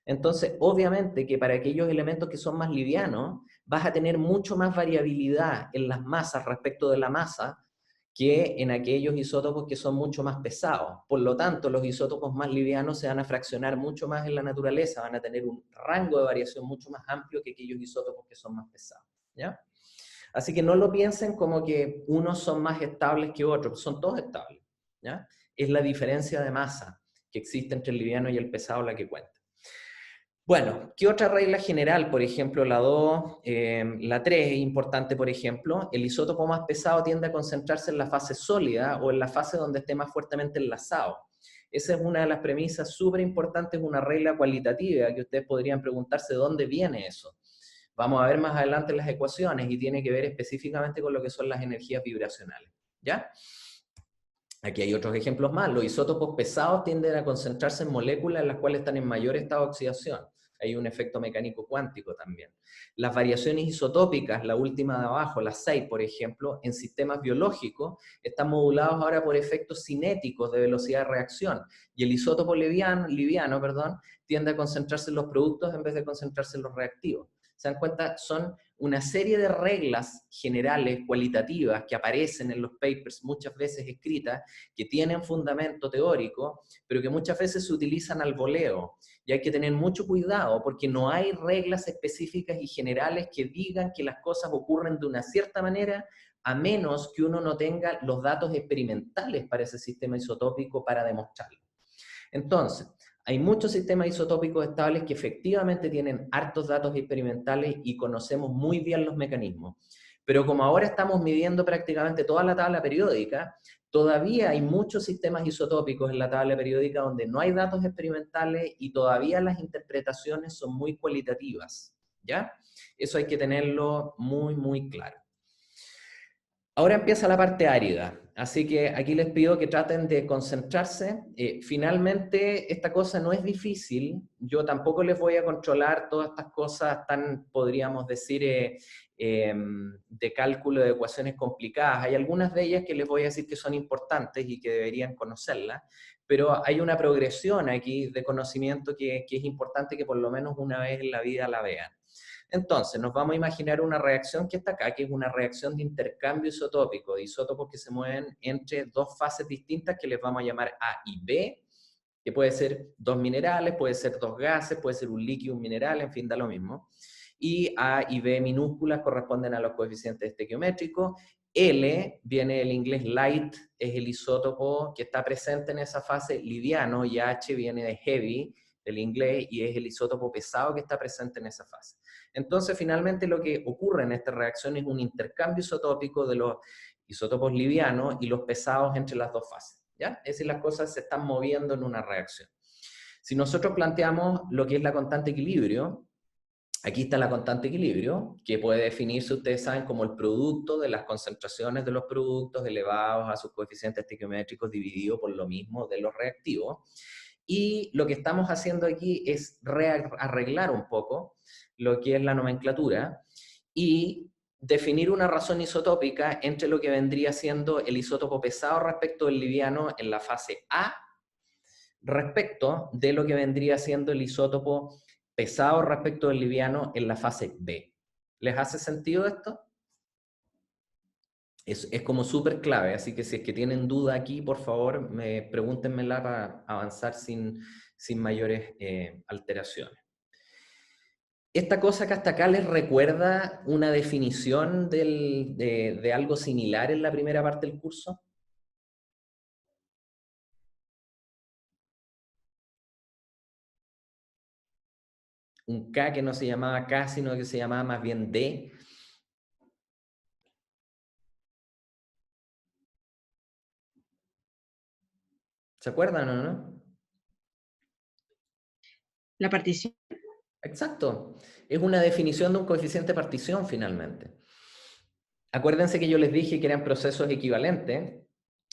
Entonces, obviamente que para aquellos elementos que son más livianos, vas a tener mucho más variabilidad en las masas respecto de la masa que en aquellos isótopos que son mucho más pesados. Por lo tanto, los isótopos más livianos se van a fraccionar mucho más en la naturaleza, van a tener un rango de variación mucho más amplio que aquellos isótopos que son más pesados, ¿ya? Así que no lo piensen como que unos son más estables que otros, son todos estables, ¿ya? Es la diferencia de masa que existe entre el liviano y el pesado la que cuenta. Bueno, ¿qué otra regla general? Por ejemplo, la 2, la 3 es importante, por ejemplo. El isótopo más pesado tiende a concentrarse en la fase sólida o en la fase donde esté más fuertemente enlazado. Esa es una de las premisas súper importantes, una regla cualitativa que ustedes podrían preguntarse de dónde viene eso. Vamos a ver más adelante las ecuaciones y tiene que ver específicamente con lo que son las energías vibracionales, ¿ya? Aquí hay otros ejemplos más. Los isótopos pesados tienden a concentrarse en moléculas en las cuales están en mayor estado de oxidación. Hay un efecto mecánico cuántico también. Las variaciones isotópicas, la última de abajo, la 6, por ejemplo, en sistemas biológicos, están modulados ahora por efectos cinéticos de velocidad de reacción. Y el isótopo liviano, tiende a concentrarse en los productos en vez de concentrarse en los reactivos. ¿Se dan cuenta? Son una serie de reglas generales, cualitativas, que aparecen en los papers muchas veces escritas, que tienen fundamento teórico, pero que muchas veces se utilizan al voleo. Y hay que tener mucho cuidado porque no hay reglas específicas y generales que digan que las cosas ocurren de una cierta manera, a menos que uno no tenga los datos experimentales para ese sistema isotópico para demostrarlo. Entonces, hay muchos sistemas isotópicos estables que efectivamente tienen hartos datos experimentales y conocemos muy bien los mecanismos. Pero como ahora estamos midiendo prácticamente toda la tabla periódica, todavía hay muchos sistemas isotópicos en la tabla periódica donde no hay datos experimentales y todavía las interpretaciones son muy cualitativas, ¿ya? Eso hay que tenerlo muy claro. Ahora empieza la parte árida, así que aquí les pido que traten de concentrarse. Finalmente, esta cosa no es difícil, yo tampoco les voy a controlar todas estas cosas tan, podríamos decir, de cálculo de ecuaciones complicadas. Hay algunas de ellas que les voy a decir que son importantes y que deberían conocerlas, pero hay una progresión aquí de conocimiento que es importante que por lo menos una vez en la vida la vean. Entonces, nos vamos a imaginar una reacción que está acá, que es una reacción de intercambio isotópico, de isótopos que se mueven entre dos fases distintas que les vamos a llamar A y B, que puede ser dos minerales, puede ser dos gases, puede ser un líquido, un mineral, en fin, da lo mismo. Y A y B minúsculas corresponden a los coeficientes estequiométricos. L viene del inglés light, es el isótopo que está presente en esa fase, liviano, y H viene de heavy, del inglés, y es el isótopo pesado que está presente en esa fase. Entonces, finalmente lo que ocurre en esta reacción es un intercambio isotópico de los isótopos livianos y los pesados entre las dos fases, ¿ya? Es decir, las cosas se están moviendo en una reacción. Si nosotros planteamos lo que es la constante equilibrio, aquí está la constante equilibrio, que puede definirse, ustedes saben, como el producto de las concentraciones de los productos elevados a sus coeficientes estequiométricos dividido por lo mismo de los reactivos. Y lo que estamos haciendo aquí es arreglar un poco lo que es la nomenclatura y definir una razón isotópica entre lo que vendría siendo el isótopo pesado respecto del liviano en la fase A, respecto de lo que vendría siendo el isótopo pesado respecto del liviano en la fase B. ¿Les hace sentido esto? Es como súper clave, así que si es que tienen duda aquí, por favor, pregúntenmela para avanzar sin mayores alteraciones. Esta cosa que hasta acá les recuerda una definición de algo similar en la primera parte del curso. Un K que no se llamaba K, sino que se llamaba más bien D. ¿Se acuerdan o no? La partición. Exacto. Es una definición de un coeficiente de partición, finalmente. Acuérdense que yo les dije que eran procesos equivalentes,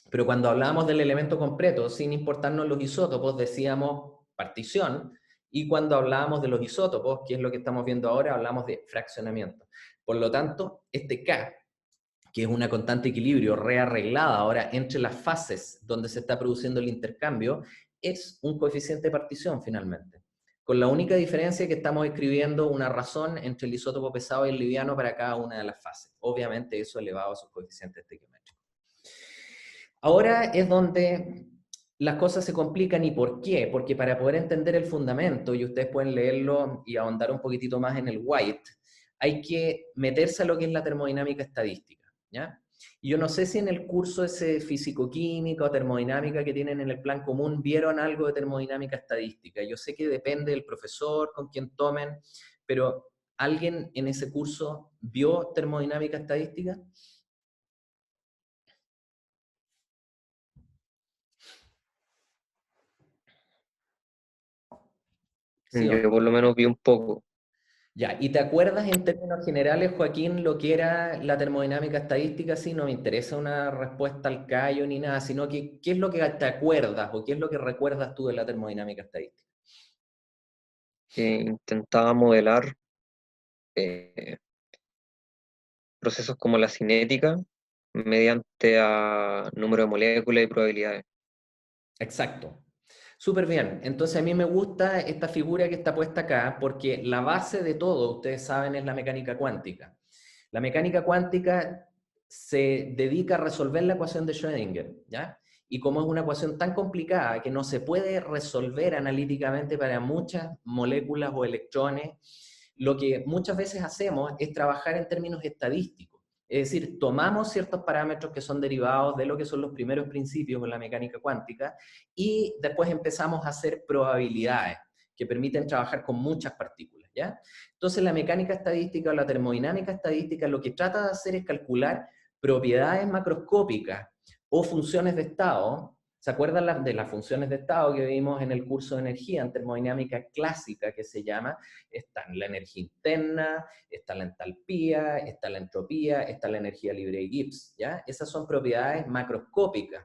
pero cuando hablábamos del elemento completo, sin importarnos los isótopos, decíamos partición, y cuando hablábamos de los isótopos, que es lo que estamos viendo ahora, hablamos de fraccionamiento. Por lo tanto, este K, que es una constante de equilibrio rearreglada ahora entre las fases donde se está produciendo el intercambio, es un coeficiente de partición finalmente. Con la única diferencia que estamos escribiendo una razón entre el isótopo pesado y el liviano para cada una de las fases. Obviamente eso elevado a sus coeficientes estequiométricos. Ahora es donde las cosas se complican. ¿Y por qué? Porque para poder entender el fundamento, y ustedes pueden leerlo y ahondar un poquitito más en el White, hay que meterse a lo que es la termodinámica estadística, ¿ya? Y yo no sé si en el curso ese físico-química o termodinámica que tienen en el plan común vieron algo de termodinámica estadística. Yo sé que depende del profesor con quien tomen, pero ¿alguien en ese curso vio termodinámica estadística? ¿Sí o no? Yo por lo menos vi un poco. Ya, ¿y te acuerdas en términos generales, Joaquín, lo que era la termodinámica estadística? Sí, no me interesa una respuesta al callo ni nada, sino que ¿qué es lo que te acuerdas o qué es lo que recuerdas tú de la termodinámica estadística? Que intentaba modelar eh, procesos como la cinética mediante a número de moléculas y probabilidades. Exacto. Súper bien. Entonces a mí me gusta esta figura que está puesta acá porque la base de todo, ustedes saben, es la mecánica cuántica. La mecánica cuántica se dedica a resolver la ecuación de Schrödinger, ¿ya? Y como es una ecuación tan complicada que no se puede resolver analíticamente para muchas moléculas o electrones, lo que muchas veces hacemos es trabajar en términos estadísticos. Es decir, tomamos ciertos parámetros que son derivados de lo que son los primeros principios de la mecánica cuántica y después empezamos a hacer probabilidades que permiten trabajar con muchas partículas, ¿ya? Entonces la mecánica estadística o la termodinámica estadística lo que trata de hacer es calcular propiedades macroscópicas o funciones de estado. ¿Se acuerdan de las funciones de estado que vimos en el curso de energía, en termodinámica clásica que se llama? Está la energía interna, está la entalpía, está la entropía, está la energía libre de Gibbs, ¿ya? Esas son propiedades macroscópicas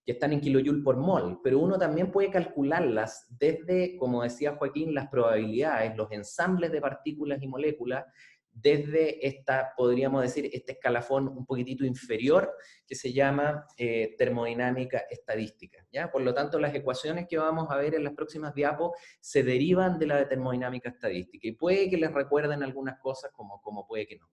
que están en kilojoule por mol, pero uno también puede calcularlas desde, como decía Joaquín, las probabilidades, los ensambles de partículas y moléculas, desde esta, podríamos decir, este escalafón un poquitito inferior que se llama termodinámica estadística, ¿ya? Por lo tanto, las ecuaciones que vamos a ver en las próximas diapos se derivan de la de termodinámica estadística y puede que les recuerden algunas cosas como puede que no.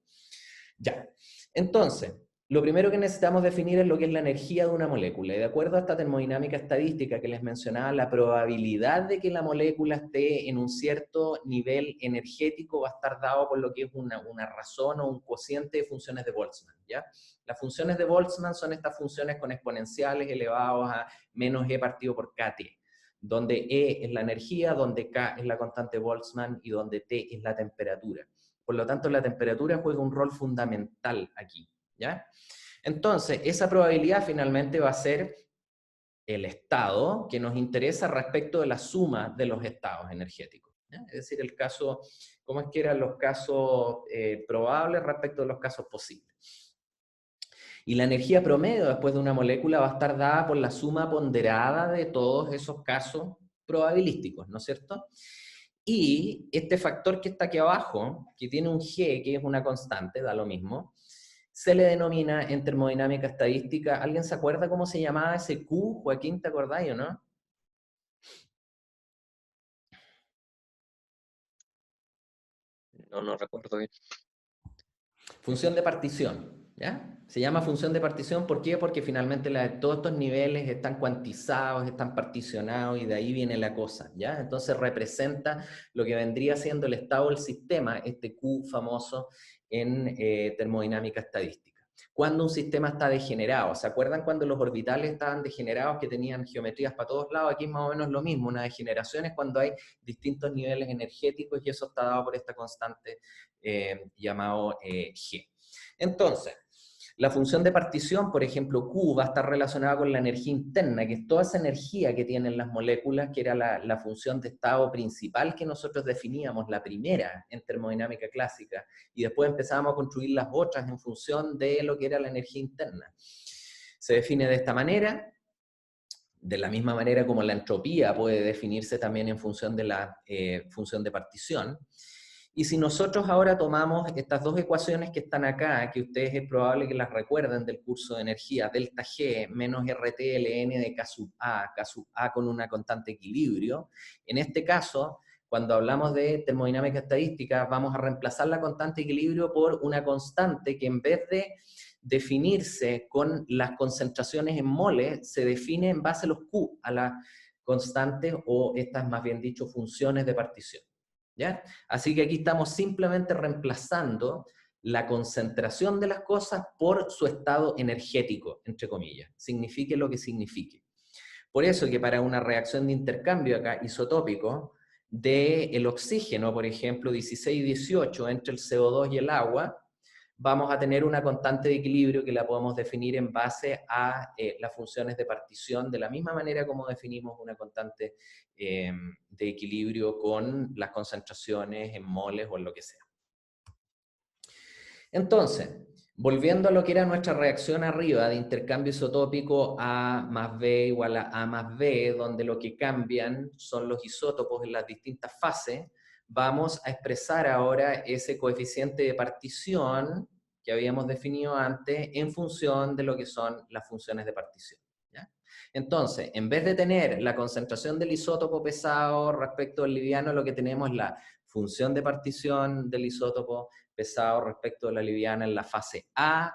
Ya, entonces, lo primero que necesitamos definir es lo que es la energía de una molécula. Y de acuerdo a esta termodinámica estadística que les mencionaba, la probabilidad de que la molécula esté en un cierto nivel energético va a estar dado por lo que es una razón o un cociente de funciones de Boltzmann, ¿ya? Las funciones de Boltzmann son estas funciones con exponenciales elevados a menos e partido por kt, donde E es la energía, donde K es la constante Boltzmann y donde T es la temperatura. Por lo tanto, la temperatura juega un rol fundamental aquí, ¿ya? Entonces, esa probabilidad finalmente va a ser el estado que nos interesa respecto de la suma de los estados energéticos, ¿ya? Es decir, el caso, ¿cómo es que eran los casos probables respecto de los casos posibles? Y la energía promedio después de una molécula va a estar dada por la suma ponderada de todos esos casos probabilísticos, ¿no es cierto? Y este factor que está aquí abajo, que tiene un G, que es una constante, da lo mismo, se le denomina en termodinámica estadística. ¿Alguien se acuerda cómo se llamaba ese Q? Joaquín, ¿te acordáis o no? No recuerdo bien. Función de partición, ¿ya? Se llama función de partición, ¿por qué? Porque finalmente todos estos niveles están cuantizados, están particionados, y de ahí viene la cosa, ¿ya? Entonces representa lo que vendría siendo el estado del sistema, este Q famoso en termodinámica estadística. Cuando un sistema está degenerado, ¿se acuerdan cuando los orbitales estaban degenerados, que tenían geometrías para todos lados? Aquí es más o menos lo mismo. Una degeneración es cuando hay distintos niveles energéticos, y eso está dado por esta constante llamado G. Entonces, la función de partición, por ejemplo, Q, va a estar relacionada con la energía interna, que es toda esa energía que tienen las moléculas, que era la función de estado principal que nosotros definíamos, la primera en termodinámica clásica, y después empezábamos a construir las otras en función de lo que era la energía interna. Se define de esta manera, de la misma manera como la entropía puede definirse también en función de la función de partición. Y si nosotros ahora tomamos estas dos ecuaciones que están acá, que ustedes es probable que las recuerden del curso de energía, delta G menos RT ln de K sub A con una constante equilibrio, en este caso, cuando hablamos de termodinámica estadística, vamos a reemplazar la constante equilibrio por una constante que, en vez de definirse con las concentraciones en moles, se define en base a los Q, a las constantes, o estas más bien dicho funciones de partición, ¿ya? Así que aquí estamos simplemente reemplazando la concentración de las cosas por su estado energético, entre comillas, signifique lo que signifique. Por eso que para una reacción de intercambio acá isotópico del oxígeno, por ejemplo, 16-18 entre el CO2 y el agua, vamos a tener una constante de equilibrio que la podemos definir en base a las funciones de partición, de la misma manera como definimos una constante de equilibrio con las concentraciones en moles o en lo que sea. Entonces, volviendo a lo que era nuestra reacción arriba de intercambio isotópico A más B igual a A más B, donde lo que cambian son los isótopos en las distintas fases, vamos a expresar ahora ese coeficiente de partición que habíamos definido antes en función de lo que son las funciones de partición, ¿ya? Entonces, en vez de tener la concentración del isótopo pesado respecto al liviano, lo que tenemos es la función de partición del isótopo pesado respecto de la liviana en la fase A,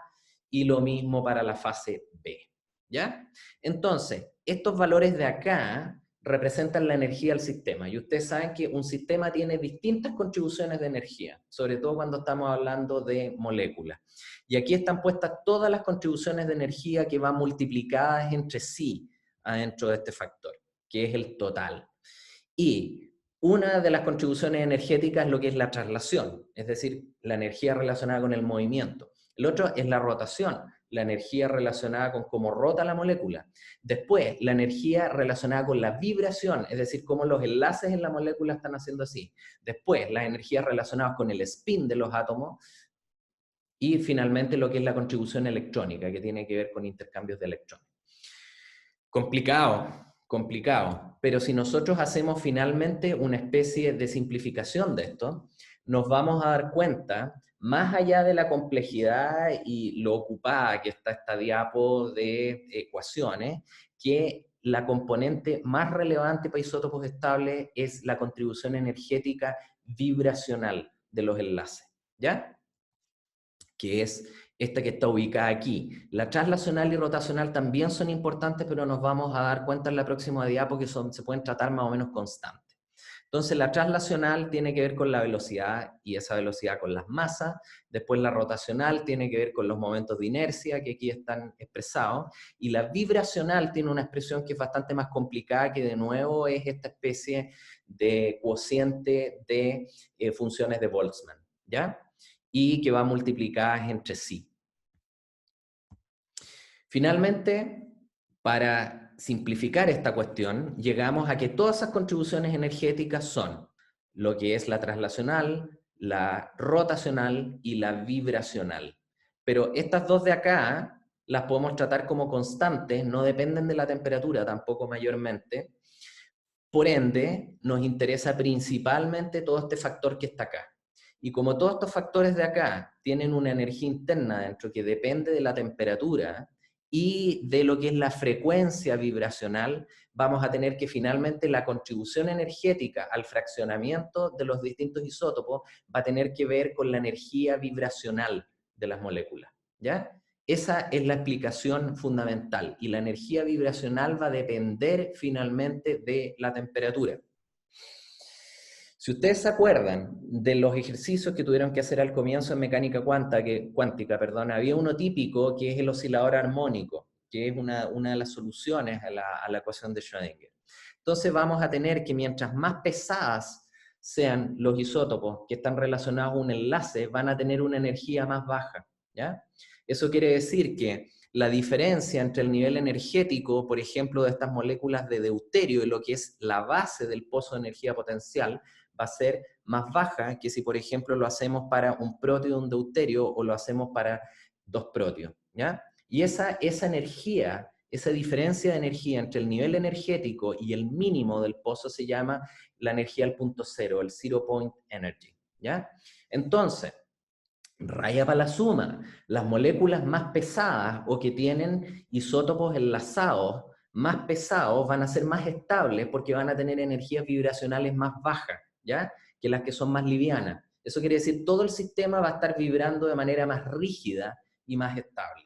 y lo mismo para la fase B, ¿ya? Entonces, estos valores de acá representan la energía del sistema, y ustedes saben que un sistema tiene distintas contribuciones de energía, sobre todo cuando estamos hablando de moléculas. Y aquí están puestas todas las contribuciones de energía que van multiplicadas entre sí adentro de este factor, que es el total. Y una de las contribuciones energéticas es lo que es la traslación, es decir, la energía relacionada con el movimiento. El otro es la rotación, la energía relacionada con cómo rota la molécula. Después, la energía relacionada con la vibración, es decir, cómo los enlaces en la molécula están haciendo así. Después, las energías relacionadas con el spin de los átomos. Y finalmente, lo que es la contribución electrónica, que tiene que ver con intercambios de electrones. Complicado, pero si nosotros hacemos finalmente una especie de simplificación de esto, nos vamos a dar cuenta, más allá de la complejidad y lo ocupada que está esta diapo de ecuaciones, que la componente más relevante para isótopos estables es la contribución energética vibracional de los enlaces, ¿ya? Que es esta que está ubicada aquí. La traslacional y rotacional también son importantes, pero nos vamos a dar cuenta en la próxima diapo que se pueden tratar más o menos constantes. Entonces, la traslacional tiene que ver con la velocidad, y esa velocidad con las masas. Después la rotacional tiene que ver con los momentos de inercia, que aquí están expresados. Y la vibracional tiene una expresión que es bastante más complicada, que de nuevo es esta especie de cociente de funciones de Boltzmann, ¿ya? Y que van multiplicadas entre sí. Finalmente, para simplificar esta cuestión, llegamos a que todas esas contribuciones energéticas son lo que es la traslacional, la rotacional y la vibracional. Pero estas dos de acá las podemos tratar como constantes, no dependen de la temperatura tampoco mayormente. Por ende, nos interesa principalmente todo este factor que está acá. Y como todos estos factores de acá tienen una energía interna dentro que depende de la temperatura y de lo que es la frecuencia vibracional, vamos a tener que finalmente la contribución energética al fraccionamiento de los distintos isótopos va a tener que ver con la energía vibracional de las moléculas, ¿ya? Esa es la explicación fundamental y la energía vibracional va a depender finalmente de la temperatura. Si ustedes se acuerdan de los ejercicios que tuvieron que hacer al comienzo en mecánica cuántica, había uno típico que es el oscilador armónico, que es una de las soluciones a la ecuación de Schrödinger. Entonces vamos a tener que mientras más pesadas sean los isótopos que están relacionados a un enlace, van a tener una energía más baja, ¿ya? Eso quiere decir que la diferencia entre el nivel energético, por ejemplo, de estas moléculas de deuterio y lo que es la base del pozo de energía potencial, va a ser más baja que si, por ejemplo, lo hacemos para un protio de un deuterio o lo hacemos para dos protios, ¿ya? Y esa energía, esa diferencia de energía entre el nivel energético y el mínimo del pozo se llama la energía al punto cero, el zero point energy, ¿ya? Entonces, raya para la suma, las moléculas más pesadas o que tienen isótopos enlazados más pesados van a ser más estables porque van a tener energías vibracionales más bajas, ¿ya? Que las que son más livianas. Eso quiere decir todo el sistema va a estar vibrando de manera más rígida y más estable.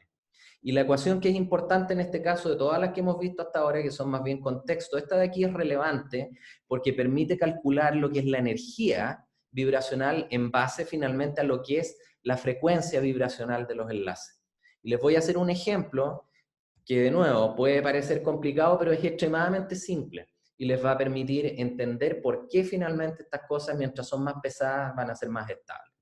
Y la ecuación que es importante en este caso de todas las que hemos visto hasta ahora, que son más bien contexto, esta de aquí es relevante porque permite calcular lo que es la energía vibracional en base finalmente a lo que es la frecuencia vibracional de los enlaces. Y les voy a hacer un ejemplo que de nuevo puede parecer complicado, pero es extremadamente simple y les va a permitir entender por qué finalmente estas cosas, mientras son más pesadas, van a ser más estables.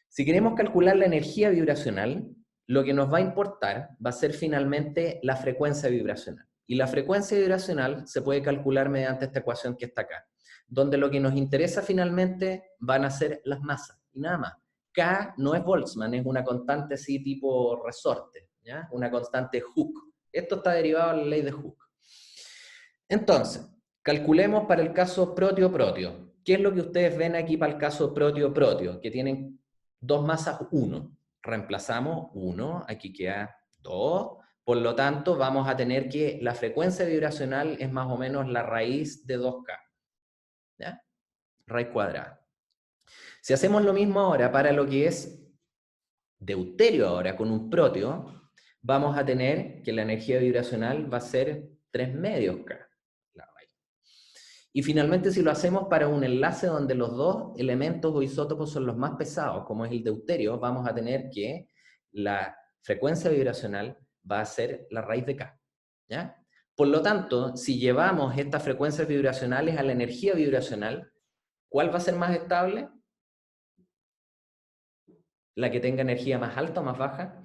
Si queremos calcular la energía vibracional, lo que nos va a importar va a ser finalmente la frecuencia vibracional. Y la frecuencia vibracional se puede calcular mediante esta ecuación que está acá, donde lo que nos interesa finalmente van a ser las masas, y nada más. K no es Boltzmann, es una constante así tipo resorte, ¿ya? Una constante Hooke. Esto está derivado de la ley de Hooke. Entonces, calculemos para el caso protio-protio. ¿Qué es lo que ustedes ven aquí para el caso protio-protio? Que tienen dos masas 1. Reemplazamos 1, aquí queda 2. Por lo tanto, vamos a tener que la frecuencia vibracional es más o menos la raíz de 2K. ¿Ya? Raíz cuadrada. Si hacemos lo mismo ahora para lo que es deuterio ahora con un protio, vamos a tener que la energía vibracional va a ser 3 medios K. Y finalmente, si lo hacemos para un enlace donde los dos elementos o isótopos son los más pesados, como es el deuterio, vamos a tener que la frecuencia vibracional va a ser la raíz de K, ¿ya? Por lo tanto, si llevamos estas frecuencias vibracionales a la energía vibracional, ¿cuál va a ser más estable? ¿La que tenga energía más alta o más baja?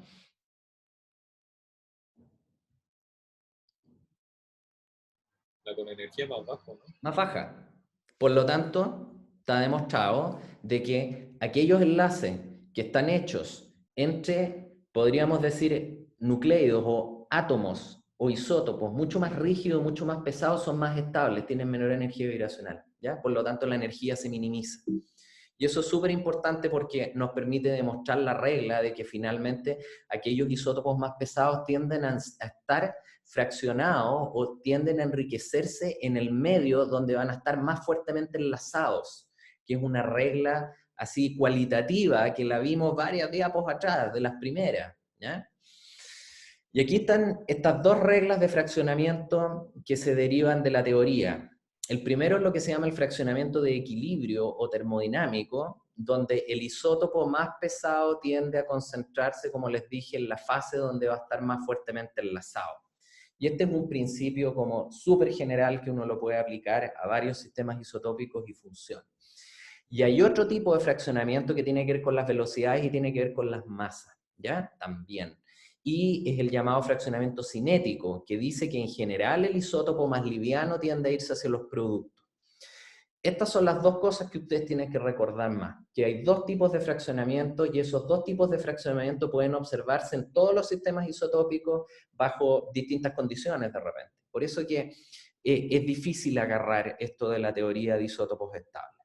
La con energía más baja, ¿no? Más baja. Por lo tanto, está demostrado de que aquellos enlaces que están hechos entre, podríamos decir, nucleidos o átomos o isótopos mucho más rígidos, mucho más pesados, son más estables, tienen menor energía vibracional, ¿ya? Por lo tanto, la energía se minimiza. Y eso es súper importante porque nos permite demostrar la regla de que finalmente aquellos isótopos más pesados tienden a estar fraccionados o tienden a enriquecerse en el medio donde van a estar más fuertemente enlazados, que es una regla así cualitativa que la vimos varias diapos atrás, de las primeras, ¿ya? Y aquí están estas dos reglas de fraccionamiento que se derivan de la teoría. El primero es lo que se llama el fraccionamiento de equilibrio o termodinámico, donde el isótopo más pesado tiende a concentrarse, como les dije, en la fase donde va a estar más fuertemente enlazado. Y este es un principio como súper general que uno lo puede aplicar a varios sistemas isotópicos y funciona. Y hay otro tipo de fraccionamiento que tiene que ver con las velocidades y tiene que ver con las masas, ¿ya? También. Y es el llamado fraccionamiento cinético, que dice que en general el isótopo más liviano tiende a irse hacia los productos. Estas son las dos cosas que ustedes tienen que recordar más, que hay dos tipos de fraccionamiento y esos dos tipos de fraccionamiento pueden observarse en todos los sistemas isotópicos bajo distintas condiciones de repente. Por eso que es difícil agarrar esto de la teoría de isótopos estables.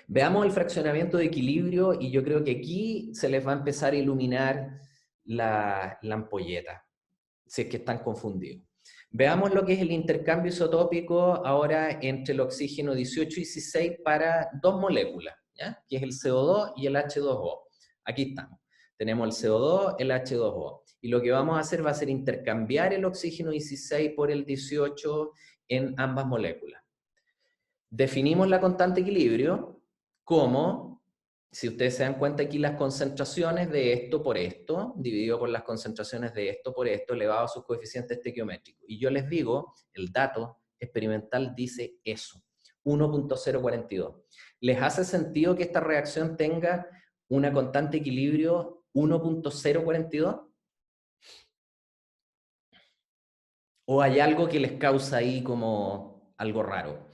Veamos el fraccionamiento de equilibrio y yo creo que aquí se les va a empezar a iluminar la ampolleta, si es que están confundidos. Veamos lo que es el intercambio isotópico ahora entre el oxígeno 18 y 16 para dos moléculas, ¿ya? Que es el CO2 y el H2O. Aquí estamos. Tenemos el CO2, el H2O. Y lo que vamos a hacer va a ser intercambiar el oxígeno 16 por el 18 en ambas moléculas. Definimos la constante de equilibrio como, si ustedes se dan cuenta aquí, las concentraciones de esto por esto, dividido por las concentraciones de esto por esto, elevado a sus coeficientes estequiométricos. Y yo les digo, el dato experimental dice eso, 1.042. ¿Les hace sentido que esta reacción tenga una constante de equilibrio 1.042? ¿O hay algo que les causa ahí como algo raro?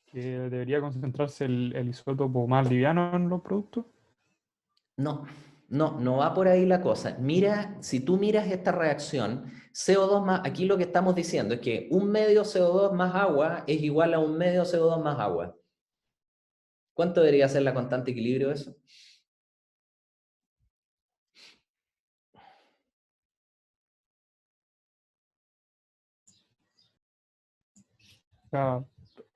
Que debería concentrarse el isótopo más liviano en los productos. No va por ahí la cosa. Mira, si tú miras esta reacción, CO2 más, aquí lo que estamos diciendo es que un medio CO2 más agua es igual a un medio CO2 más agua. ¿Cuánto debería ser la constante de equilibrio de eso? O sea,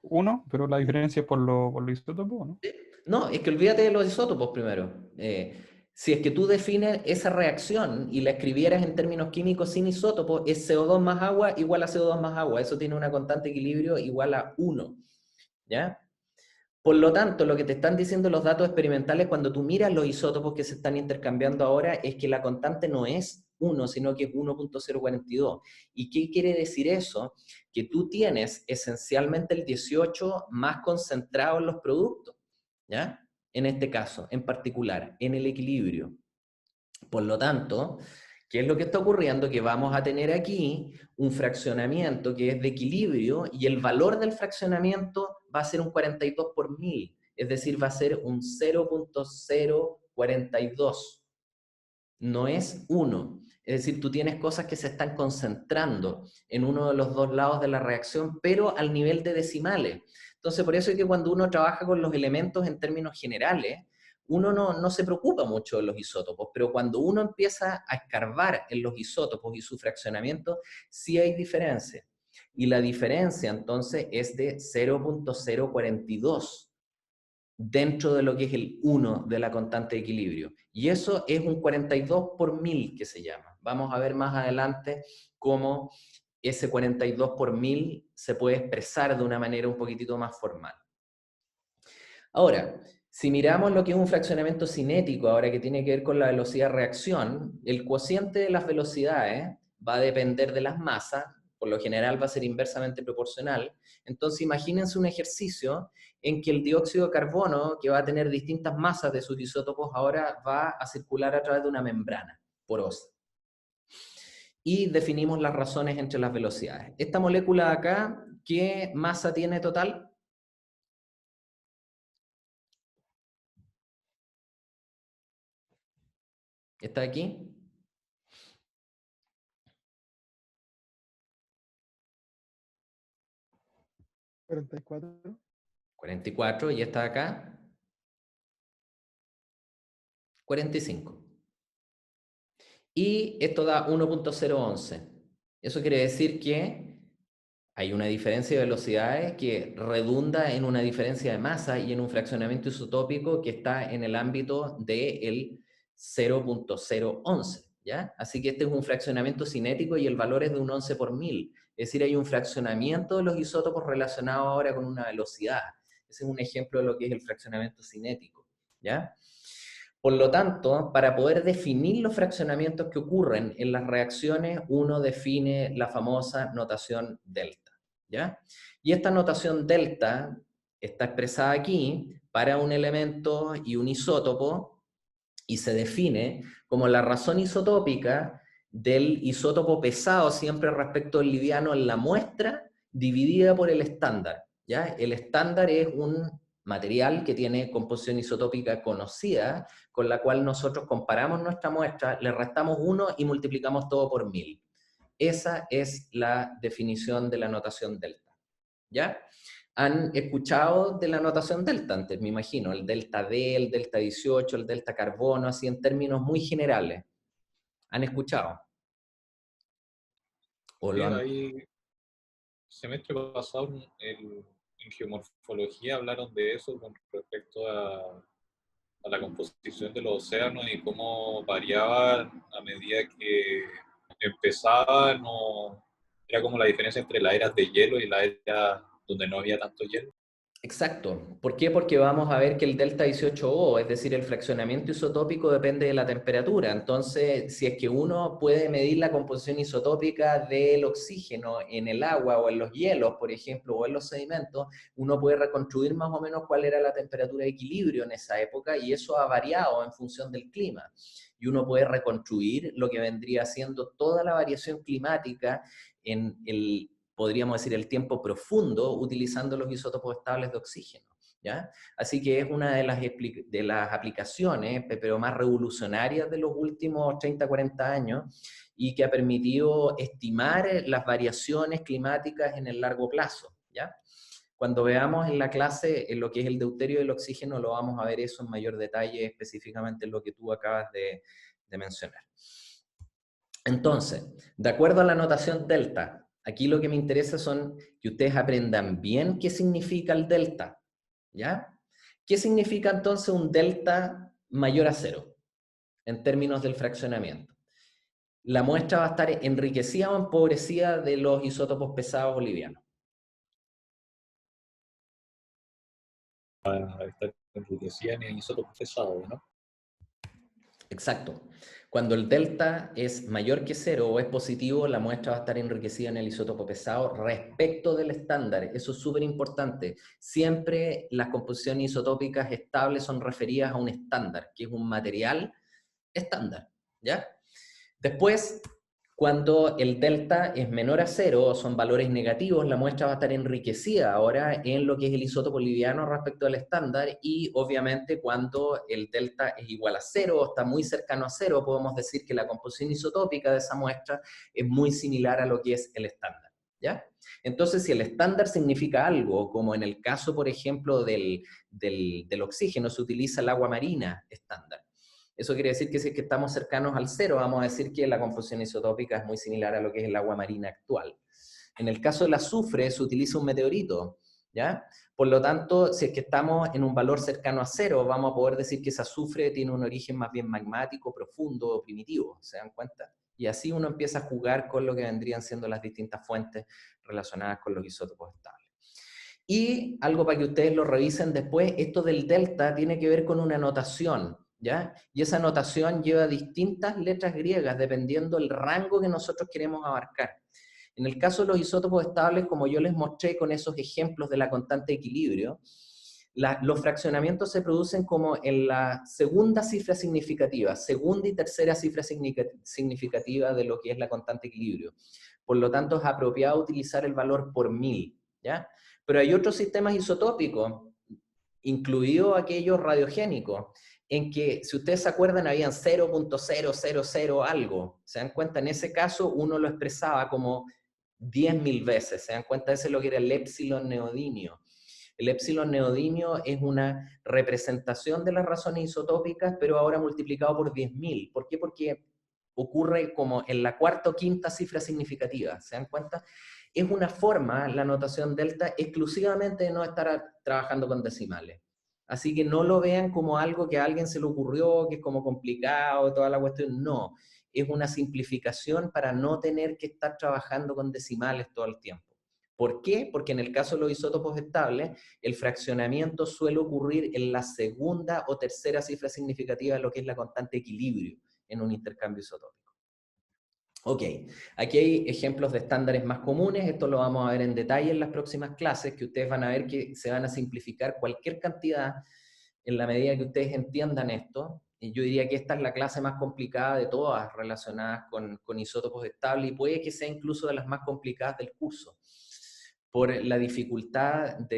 1, pero la diferencia es por lo isótopo, ¿no? No, es que olvídate de los isótopos primero. Si es que tú defines esa reacción y la escribieras en términos químicos sin isótopos, es CO2 más agua igual a CO2 más agua. Eso tiene una constante de equilibrio igual a 1. ¿Ya? Por lo tanto, lo que te están diciendo los datos experimentales cuando tú miras los isótopos que se están intercambiando ahora es que la constante no es 1, sino que es 1.042. ¿Y qué quiere decir eso? Que tú tienes esencialmente el 18 más concentrado en los productos, ¿ya? En este caso, en particular, en el equilibrio. Por lo tanto, ¿qué es lo que está ocurriendo? Que vamos a tener aquí un fraccionamiento que es de equilibrio y el valor del fraccionamiento va a ser un 42 por 1000, es decir, va a ser un 0.042. No es 1. Es decir, tú tienes cosas que se están concentrando en uno de los dos lados de la reacción, pero al nivel de decimales. Entonces, por eso es que cuando uno trabaja con los elementos en términos generales, uno no se preocupa mucho de los isótopos, pero cuando uno empieza a escarbar en los isótopos y su fraccionamiento, sí hay diferencia. Y la diferencia entonces es de 0.042 dentro de lo que es el 1 de la constante de equilibrio. Y eso es un 42 por 1000 que se llama. Vamos a ver más adelante cómo ese 42 por 1000 se puede expresar de una manera un poquitito más formal. Ahora, si miramos lo que es un fraccionamiento cinético, ahora que tiene que ver con la velocidad de reacción, el cociente de las velocidades va a depender de las masas, por lo general va a ser inversamente proporcional. Entonces imagínense un ejercicio en que el dióxido de carbono, que va a tener distintas masas de sus isótopos, ahora va a circular a través de una membrana porosa. Y definimos las razones entre las velocidades. Esta molécula de acá, ¿qué masa tiene total? ¿Está aquí? 44. 44, y esta de acá, 45. Y esto da 1.011. Eso quiere decir que hay una diferencia de velocidades que redunda en una diferencia de masa y en un fraccionamiento isotópico que está en el ámbito del 0.011. ¿Ya? Así que este es un fraccionamiento cinético y el valor es de un 11 por 1000. Es decir, hay un fraccionamiento de los isótopos relacionado ahora con una velocidad. Ese es un ejemplo de lo que es el fraccionamiento cinético. ¿Ya? Por lo tanto, para poder definir los fraccionamientos que ocurren en las reacciones, uno define la famosa notación delta, ¿ya? Y esta notación delta está expresada aquí para un elemento y un isótopo, y se define como la razón isotópica del isótopo pesado siempre respecto del liviano en la muestra dividida por el estándar, ¿ya? El estándar es un material que tiene composición isotópica conocida, con la cual nosotros comparamos nuestra muestra, le restamos 1 y multiplicamos todo por 1000. Esa es la definición de la notación delta, ¿ya? Han escuchado de la notación delta antes, me imagino, el delta D, el delta 18, el delta carbono, así en términos muy generales. ¿Han escuchado? ¿O Sí, lo han... ahí, semestre pasado en geomorfología hablaron de eso con respecto a la composición de los océanos y cómo variaban a medida que empezaban, era como la diferencia entre las eras de hielo y la era donde no había tanto hielo. Exacto. ¿Por qué? Porque vamos a ver que el delta 18O, es decir, el fraccionamiento isotópico depende de la temperatura. Entonces, si es que uno puede medir la composición isotópica del oxígeno en el agua o en los hielos, por ejemplo, o en los sedimentos, uno puede reconstruir más o menos cuál era la temperatura de equilibrio en esa época, y eso ha variado en función del clima. Y uno puede reconstruir lo que vendría siendo toda la variación climática en el, podríamos decir, el tiempo profundo, utilizando los isótopos estables de oxígeno, ¿ya? Así que es una de las aplicaciones, pero más revolucionarias de los últimos 30, 40 años, y que ha permitido estimar las variaciones climáticas en el largo plazo, ¿ya? Cuando veamos en la clase en lo que es el deuterio y el oxígeno, lo vamos a ver eso en mayor detalle, específicamente en lo que tú acabas de mencionar. Entonces, de acuerdo a la notación delta, aquí lo que me interesa son que ustedes aprendan bien qué significa el delta, ¿ya? ¿Qué significa entonces un delta mayor a 0 en términos del fraccionamiento? La muestra va a estar enriquecida o empobrecida de los isótopos pesados o livianos. Está enriquecida en el isótopo pesado, ¿no? Exacto. Cuando el delta es mayor que 0 o es positivo, la muestra va a estar enriquecida en el isótopo pesado respecto del estándar. Eso es súper importante. Siempre las composiciones isotópicas estables son referidas a un estándar, que es un material estándar, ¿ya? Después, cuando el delta es menor a 0, o son valores negativos, la muestra va a estar enriquecida ahora en lo que es el isótopo liviano respecto al estándar, y obviamente cuando el delta es igual a 0 o está muy cercano a 0, podemos decir que la composición isotópica de esa muestra es muy similar a lo que es el estándar, ¿ya? Entonces, si el estándar significa algo, como en el caso, por ejemplo, del oxígeno, se utiliza el agua marina estándar. Eso quiere decir que si es que estamos cercanos al 0, vamos a decir que la composición isotópica es muy similar a lo que es el agua marina actual. En el caso del azufre se utiliza un meteorito, ¿ya? Por lo tanto, si es que estamos en un valor cercano a 0, vamos a poder decir que ese azufre tiene un origen más bien magmático, profundo o primitivo, ¿se dan cuenta? Y así uno empieza a jugar con lo que vendrían siendo las distintas fuentes relacionadas con los isótopos estables. Y algo para que ustedes lo revisen después, esto del delta tiene que ver con una notación, ¿ya? Y esa notación lleva distintas letras griegas dependiendo del rango que nosotros queremos abarcar. En el caso de los isótopos estables, como yo les mostré con esos ejemplos de la constante de equilibrio, los fraccionamientos se producen como en la segunda cifra significativa, segunda y tercera cifra significativa de lo que es la constante de equilibrio. Por lo tanto, es apropiado utilizar el valor por 1000, ¿ya? Pero hay otros sistemas isotópicos, incluidos aquellos radiogénicos, en que, si ustedes se acuerdan, habían 0.000 algo. ¿Se dan cuenta? En ese caso, uno lo expresaba como 10.000 veces. ¿Se dan cuenta? Ese es lo que era el épsilon neodimio. El épsilon neodimio es una representación de las razones isotópicas, pero ahora multiplicado por 10.000. ¿Por qué? Porque ocurre como en la cuarta o quinta cifra significativa. ¿Se dan cuenta? Es una forma, la notación delta, exclusivamente de no estar trabajando con decimales. Así que no lo vean como algo que a alguien se le ocurrió, que es como complicado, toda la cuestión. No, es una simplificación para no tener que estar trabajando con decimales todo el tiempo. ¿Por qué? Porque en el caso de los isótopos estables, el fraccionamiento suele ocurrir en la segunda o tercera cifra significativa de lo que es la constante de equilibrio en un intercambio isotópico. Ok, aquí hay ejemplos de estándares más comunes, esto lo vamos a ver en detalle en las próximas clases, que ustedes van a ver que se van a simplificar cualquier cantidad en la medida que ustedes entiendan esto. Y yo diría que esta es la clase más complicada de todas relacionadas con isótopos estables, y puede que sea incluso de las más complicadas del curso, por la dificultad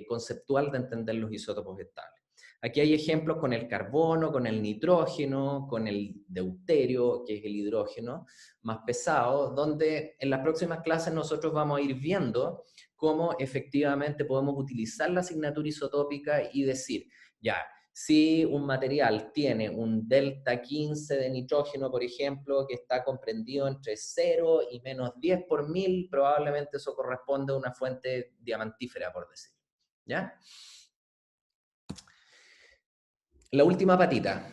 conceptual de entender los isótopos estables. Aquí hay ejemplos con el carbono, con el nitrógeno, con el deuterio, que es el hidrógeno más pesado, donde en las próximas clases nosotros vamos a ir viendo cómo efectivamente podemos utilizar la asignatura isotópica y decir, ya, si un material tiene un delta 15 de nitrógeno, por ejemplo, que está comprendido entre 0 y menos 10 por mil, probablemente eso corresponde a una fuente diamantífera, por decir. ¿Ya? La última patita.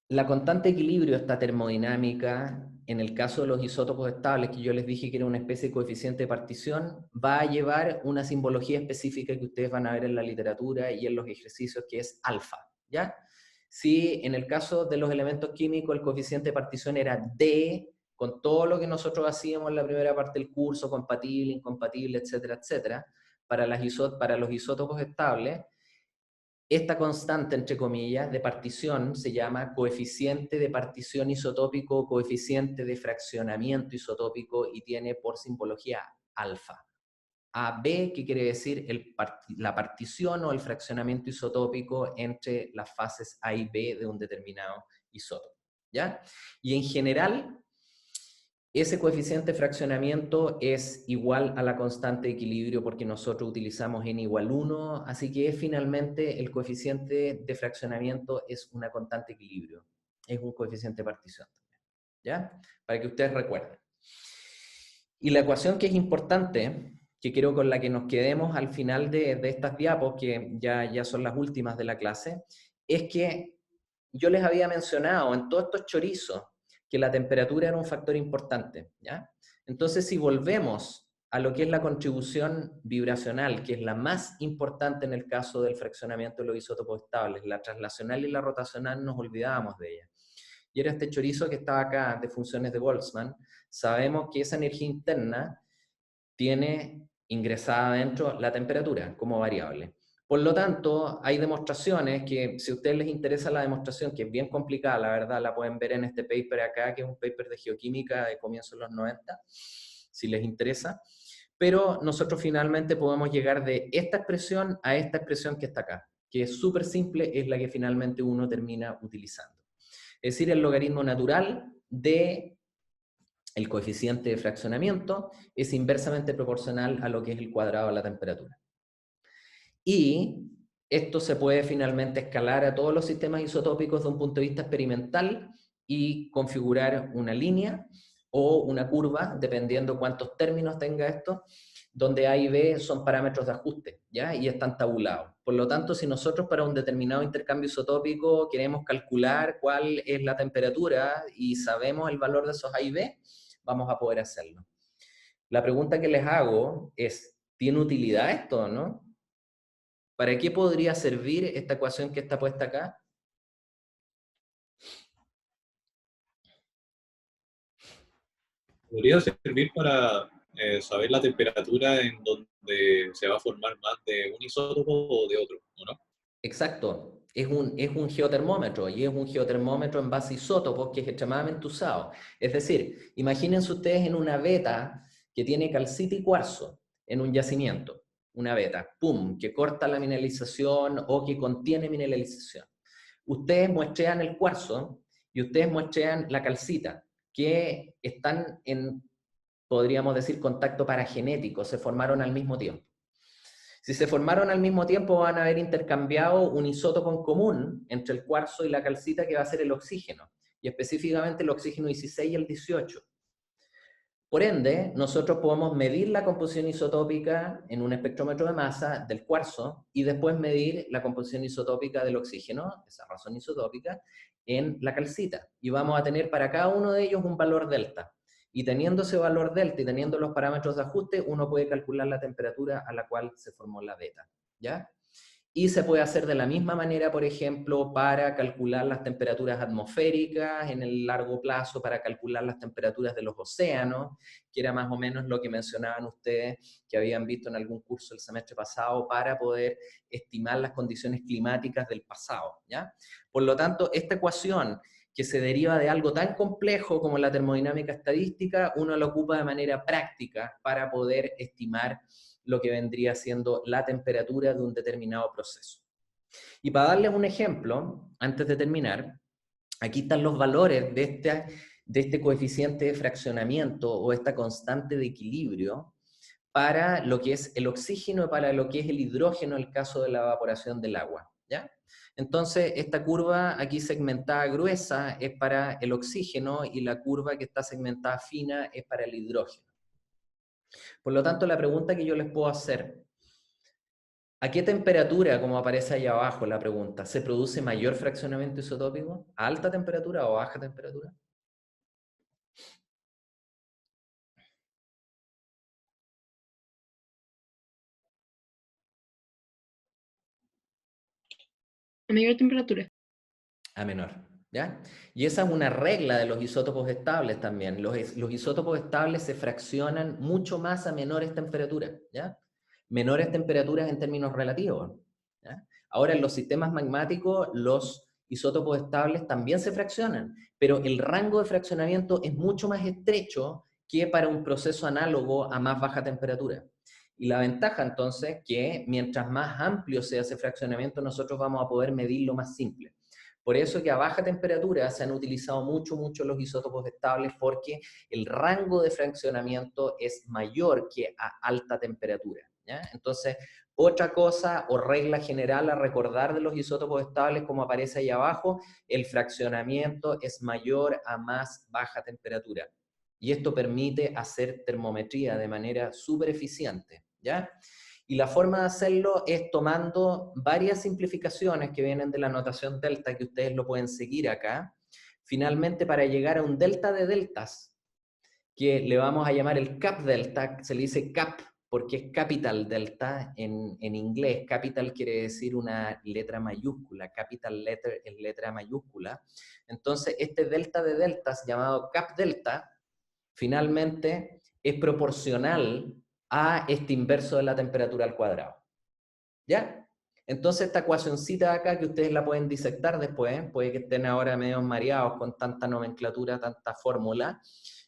La constante de equilibrio, esta termodinámica, en el caso de los isótopos estables, que yo les dije que era una especie de coeficiente de partición, va a llevar una simbología específica que ustedes van a ver en la literatura y en los ejercicios, que es alfa, ¿ya? Si en el caso de los elementos químicos el coeficiente de partición era D, con todo lo que nosotros hacíamos en la primera parte del curso, compatible, incompatible, etcétera, etcétera, para los isótopos estables, esta constante, entre comillas, de partición se llama coeficiente de partición isotópico o coeficiente de fraccionamiento isotópico y tiene por simbología alfa. AB, que quiere decir la partición o el fraccionamiento isotópico entre las fases A y B de un determinado isótopo, ¿ya? Y en general, ese coeficiente de fraccionamiento es igual a la constante de equilibrio porque nosotros utilizamos n igual 1, así que finalmente el coeficiente de fraccionamiento es una constante de equilibrio, es un coeficiente de partición, ¿ya? Para que ustedes recuerden. Y la ecuación que es importante, que creo con la que nos quedemos al final de estas diapos, que ya son las últimas de la clase, es que yo les había mencionado en todos estos chorizos que la temperatura era un factor importante, ¿ya? Entonces, si volvemos a lo que es la contribución vibracional, que es la más importante en el caso del fraccionamiento de los isótopos estables, la translacional y la rotacional nos olvidábamos de ella. Y era este chorizo que estaba acá de funciones de Boltzmann. Sabemos que esa energía interna tiene ingresada adentro la temperatura como variable. Por lo tanto, hay demostraciones que, si a ustedes les interesa la demostración, que es bien complicada, la verdad, la pueden ver en este paper acá, que es un paper de geoquímica de comienzos de los 90, si les interesa. Pero nosotros finalmente podemos llegar de esta expresión a esta expresión que está acá, que es súper simple, es la que finalmente uno termina utilizando. Es decir, el logaritmo natural de el coeficiente de fraccionamiento es inversamente proporcional a lo que es el cuadrado de la temperatura. Y esto se puede finalmente escalar a todos los sistemas isotópicos de un punto de vista experimental y configurar una línea o una curva, dependiendo cuántos términos tenga esto, donde A y B son parámetros de ajuste, ¿ya? Y están tabulados. Por lo tanto, si nosotros para un determinado intercambio isotópico queremos calcular cuál es la temperatura y sabemos el valor de esos A y B, vamos a poder hacerlo. La pregunta que les hago es, ¿tiene utilidad esto o no? ¿Para qué podría servir esta ecuación que está puesta acá? Podría servir para saber la temperatura en donde se va a formar más de un isótopo o de otro, ¿o no? Exacto. Es un geotermómetro, y es un geotermómetro en base a isótopos que es extremadamente usado. Es decir, imagínense ustedes en una veta que tiene calcita y cuarzo en un yacimiento. Una veta, ¡pum!, que corta la mineralización o que contiene mineralización. Ustedes muestrean el cuarzo y ustedes muestrean la calcita, que están en, podríamos decir, contacto paragenético, se formaron al mismo tiempo. Si se formaron al mismo tiempo, van a haber intercambiado un isótopo en común entre el cuarzo y la calcita, que va a ser el oxígeno, y específicamente el oxígeno 16 y el 18. Por ende, nosotros podemos medir la composición isotópica en un espectrómetro de masa del cuarzo y después medir la composición isotópica del oxígeno, esa razón isotópica, en la calcita. Y vamos a tener para cada uno de ellos un valor delta. Y teniendo ese valor delta y teniendo los parámetros de ajuste, uno puede calcular la temperatura a la cual se formó la beta, ¿ya? Y se puede hacer de la misma manera, por ejemplo, para calcular las temperaturas atmosféricas en el largo plazo, para calcular las temperaturas de los océanos, que era más o menos lo que mencionaban ustedes, que habían visto en algún curso el semestre pasado, para poder estimar las condiciones climáticas del pasado, ¿ya? Por lo tanto, esta ecuación que se deriva de algo tan complejo como la termodinámica estadística, uno la ocupa de manera práctica para poder estimar lo que vendría siendo la temperatura de un determinado proceso. Y para darles un ejemplo, antes de terminar, aquí están los valores de este coeficiente de fraccionamiento o esta constante de equilibrio para lo que es el oxígeno y para lo que es el hidrógeno en el caso de la evaporación del agua, ¿ya? Entonces, esta curva aquí segmentada gruesa es para el oxígeno y la curva que está segmentada fina es para el hidrógeno. Por lo tanto, la pregunta que yo les puedo hacer, ¿a qué temperatura, como aparece ahí abajo la pregunta, se produce mayor fraccionamiento isotópico? ¿A alta temperatura o a baja temperatura? A mayor temperatura. A menor, ¿ya? Y esa es una regla de los isótopos estables también. Los isótopos estables se fraccionan mucho más a menores temperaturas, ¿ya? Menores temperaturas en términos relativos, ¿ya? Ahora, en los sistemas magmáticos, los isótopos estables también se fraccionan, pero el rango de fraccionamiento es mucho más estrecho que para un proceso análogo a más baja temperatura. Y la ventaja, entonces, que mientras más amplio sea ese fraccionamiento, nosotros vamos a poder medirlo más simple. Por eso que a baja temperatura se han utilizado mucho los isótopos estables, porque el rango de fraccionamiento es mayor que a alta temperatura, ¿ya? Entonces, otra cosa o regla general a recordar de los isótopos estables, como aparece ahí abajo, el fraccionamiento es mayor a más baja temperatura. Y esto permite hacer termometría de manera súper eficiente, ¿ya? Y la forma de hacerlo es tomando varias simplificaciones que vienen de la notación delta, que ustedes lo pueden seguir acá, finalmente para llegar a un delta de deltas, que le vamos a llamar el cap delta, se le dice cap porque es capital delta en inglés. Capital quiere decir una letra mayúscula, capital letter es letra mayúscula. Entonces este delta de deltas llamado cap delta, finalmente es proporcional a este inverso de la temperatura al cuadrado, ¿ya? Entonces esta ecuacioncita de acá, que ustedes la pueden disectar después, puede que estén ahora medio mareados con tanta nomenclatura, tanta fórmula,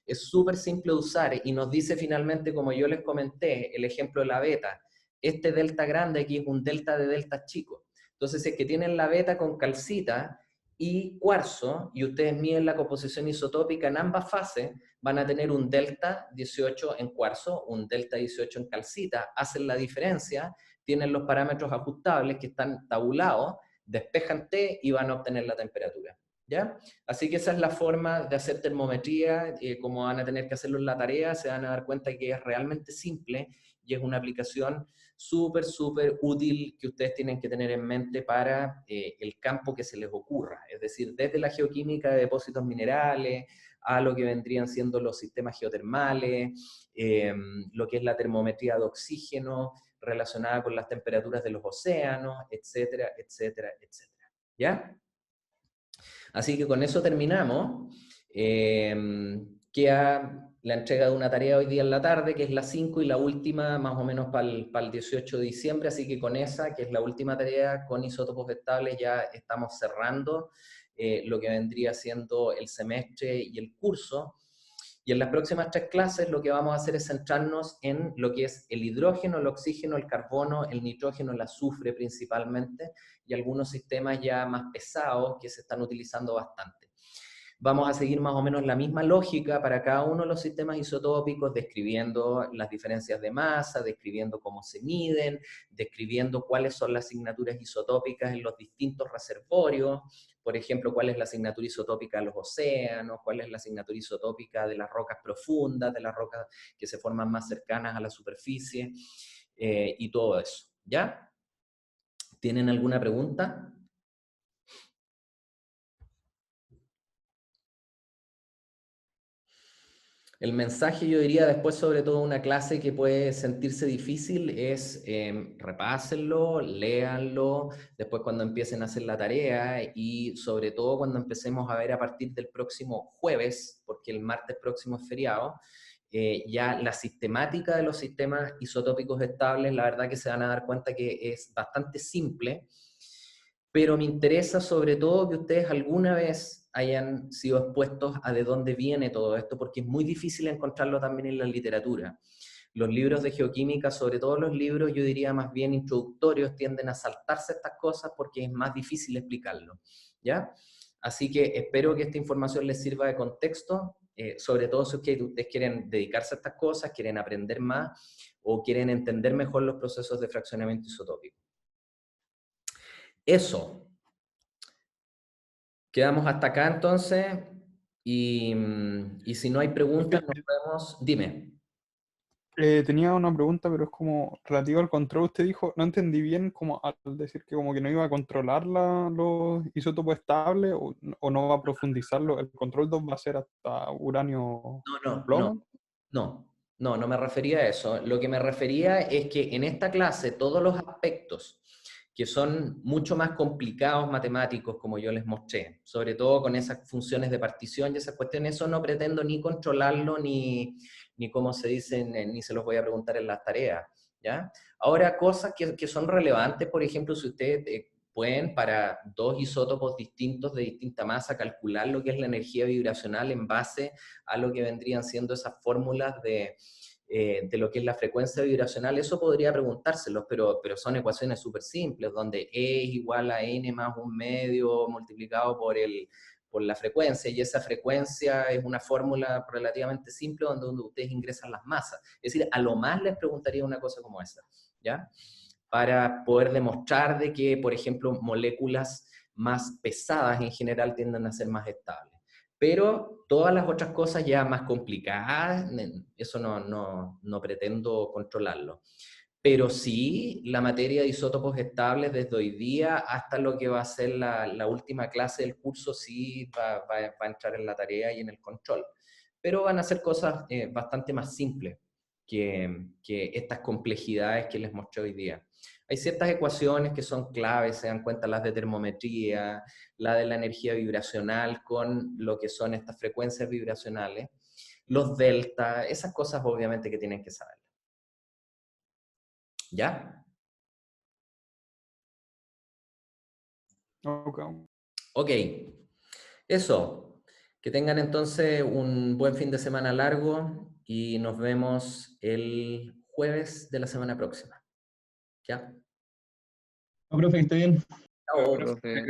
es súper simple de usar y nos dice finalmente, como yo les comenté, el ejemplo de la beta, este delta grande aquí es un delta de delta chico. Entonces, si es que tienen la beta con calcita y cuarzo, y ustedes miden la composición isotópica en ambas fases, van a tener un delta 18 en cuarzo, un delta 18 en calcita, hacen la diferencia, tienen los parámetros ajustables que están tabulados, despejan T y van a obtener la temperatura, ¿ya? Así que esa es la forma de hacer termometría, como van a tener que hacerlo en la tarea, se van a dar cuenta que es realmente simple y es una aplicación súper útil que ustedes tienen que tener en mente para el campo que se les ocurra, es decir, desde la geoquímica de depósitos minerales, a lo que vendrían siendo los sistemas geotermales, lo que es la termometría de oxígeno relacionada con las temperaturas de los océanos, etcétera, etcétera, etcétera. ¿Ya? Así que con eso terminamos. Queda la entrega de una tarea hoy día en la tarde, que es la 5, y la última más o menos para el 18 de diciembre, así que con esa, que es la última tarea con isótopos estables, ya estamos cerrando lo que vendría siendo el semestre y el curso. Y en las próximas 3 clases lo que vamos a hacer es centrarnos en lo que es el hidrógeno, el oxígeno, el carbono, el nitrógeno, el azufre principalmente, y algunos sistemas ya más pesados que se están utilizando bastante. Vamos a seguir más o menos la misma lógica para cada uno de los sistemas isotópicos, describiendo las diferencias de masa, describiendo cómo se miden, describiendo cuáles son las asignaturas isotópicas en los distintos reservorios, por ejemplo, cuál es la asignatura isotópica de los océanos, cuál es la asignatura isotópica de las rocas profundas, de las rocas que se forman más cercanas a la superficie, y todo eso, ¿ya? ¿Tienen alguna pregunta? El mensaje, yo diría, después, sobre todo una clase que puede sentirse difícil, es repásenlo, léanlo, después cuando empiecen a hacer la tarea y sobre todo cuando empecemos a ver a partir del próximo jueves, porque el martes próximo es feriado, ya la sistemática de los sistemas isotópicos estables, la verdad que se van a dar cuenta que es bastante simple, pero me interesa sobre todo que ustedes alguna vez hayan sido expuestos a de dónde viene todo esto, porque es muy difícil encontrarlo también en la literatura. Los libros de geoquímica, sobre todo los libros, yo diría más bien introductorios, tienden a saltarse estas cosas porque es más difícil explicarlo, ¿ya? Así que espero que esta información les sirva de contexto, sobre todo si ustedes quieren dedicarse a estas cosas, quieren aprender más o quieren entender mejor los procesos de fraccionamiento isotópico. Eso. Quedamos hasta acá entonces, y si no hay preguntas, nos vemos. Dime. Tenía una pregunta, pero es como relativo al control. Usted dijo, no entendí bien, como al decir que como que no iba a controlar los isótopos estables o no va a profundizarlo. El control 2 va a ser hasta uranio plomo. No me refería a eso. Lo que me refería es que en esta clase todos los aspectos que son mucho más complicados matemáticos, como yo les mostré, sobre todo con esas funciones de partición y esas cuestiones, eso no pretendo ni controlarlo, ni como se dice, ni se los voy a preguntar en las tareas, ¿ya? Ahora, cosas que son relevantes, por ejemplo, si ustedes pueden para dos isótopos distintos de distinta masa calcular lo que es la energía vibracional en base a lo que vendrían siendo esas fórmulas de lo que es la frecuencia vibracional, eso podría preguntárselos, pero son ecuaciones súper simples, donde E es igual a N más un medio multiplicado por la frecuencia, y esa frecuencia es una fórmula relativamente simple donde ustedes ingresan las masas. Es decir, a lo más les preguntaría una cosa como esa, ¿ya? Para poder demostrar de que, por ejemplo, moléculas más pesadas en general tienden a ser más estables. Pero todas las otras cosas ya más complicadas, eso no pretendo controlarlo. Pero sí, la materia de isótopos estables desde hoy día hasta lo que va a ser la última clase del curso, sí va a entrar en la tarea y en el control. Pero van a ser cosas bastante más simples que estas complejidades que les mostré hoy día. Hay ciertas ecuaciones que son claves, se dan cuenta las de termometría, la de la energía vibracional con lo que son estas frecuencias vibracionales, los delta, esas cosas obviamente que tienen que saber. ¿Ya? Ok. Eso. Que tengan entonces un buen fin de semana largo y nos vemos el jueves de la semana próxima. ¿Ya? No, profe, está bien. Chao. Profe.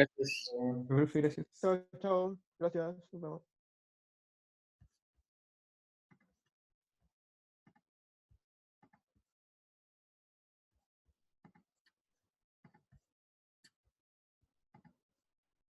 Gracias. Chao, chao. Gracias. Nos vemos.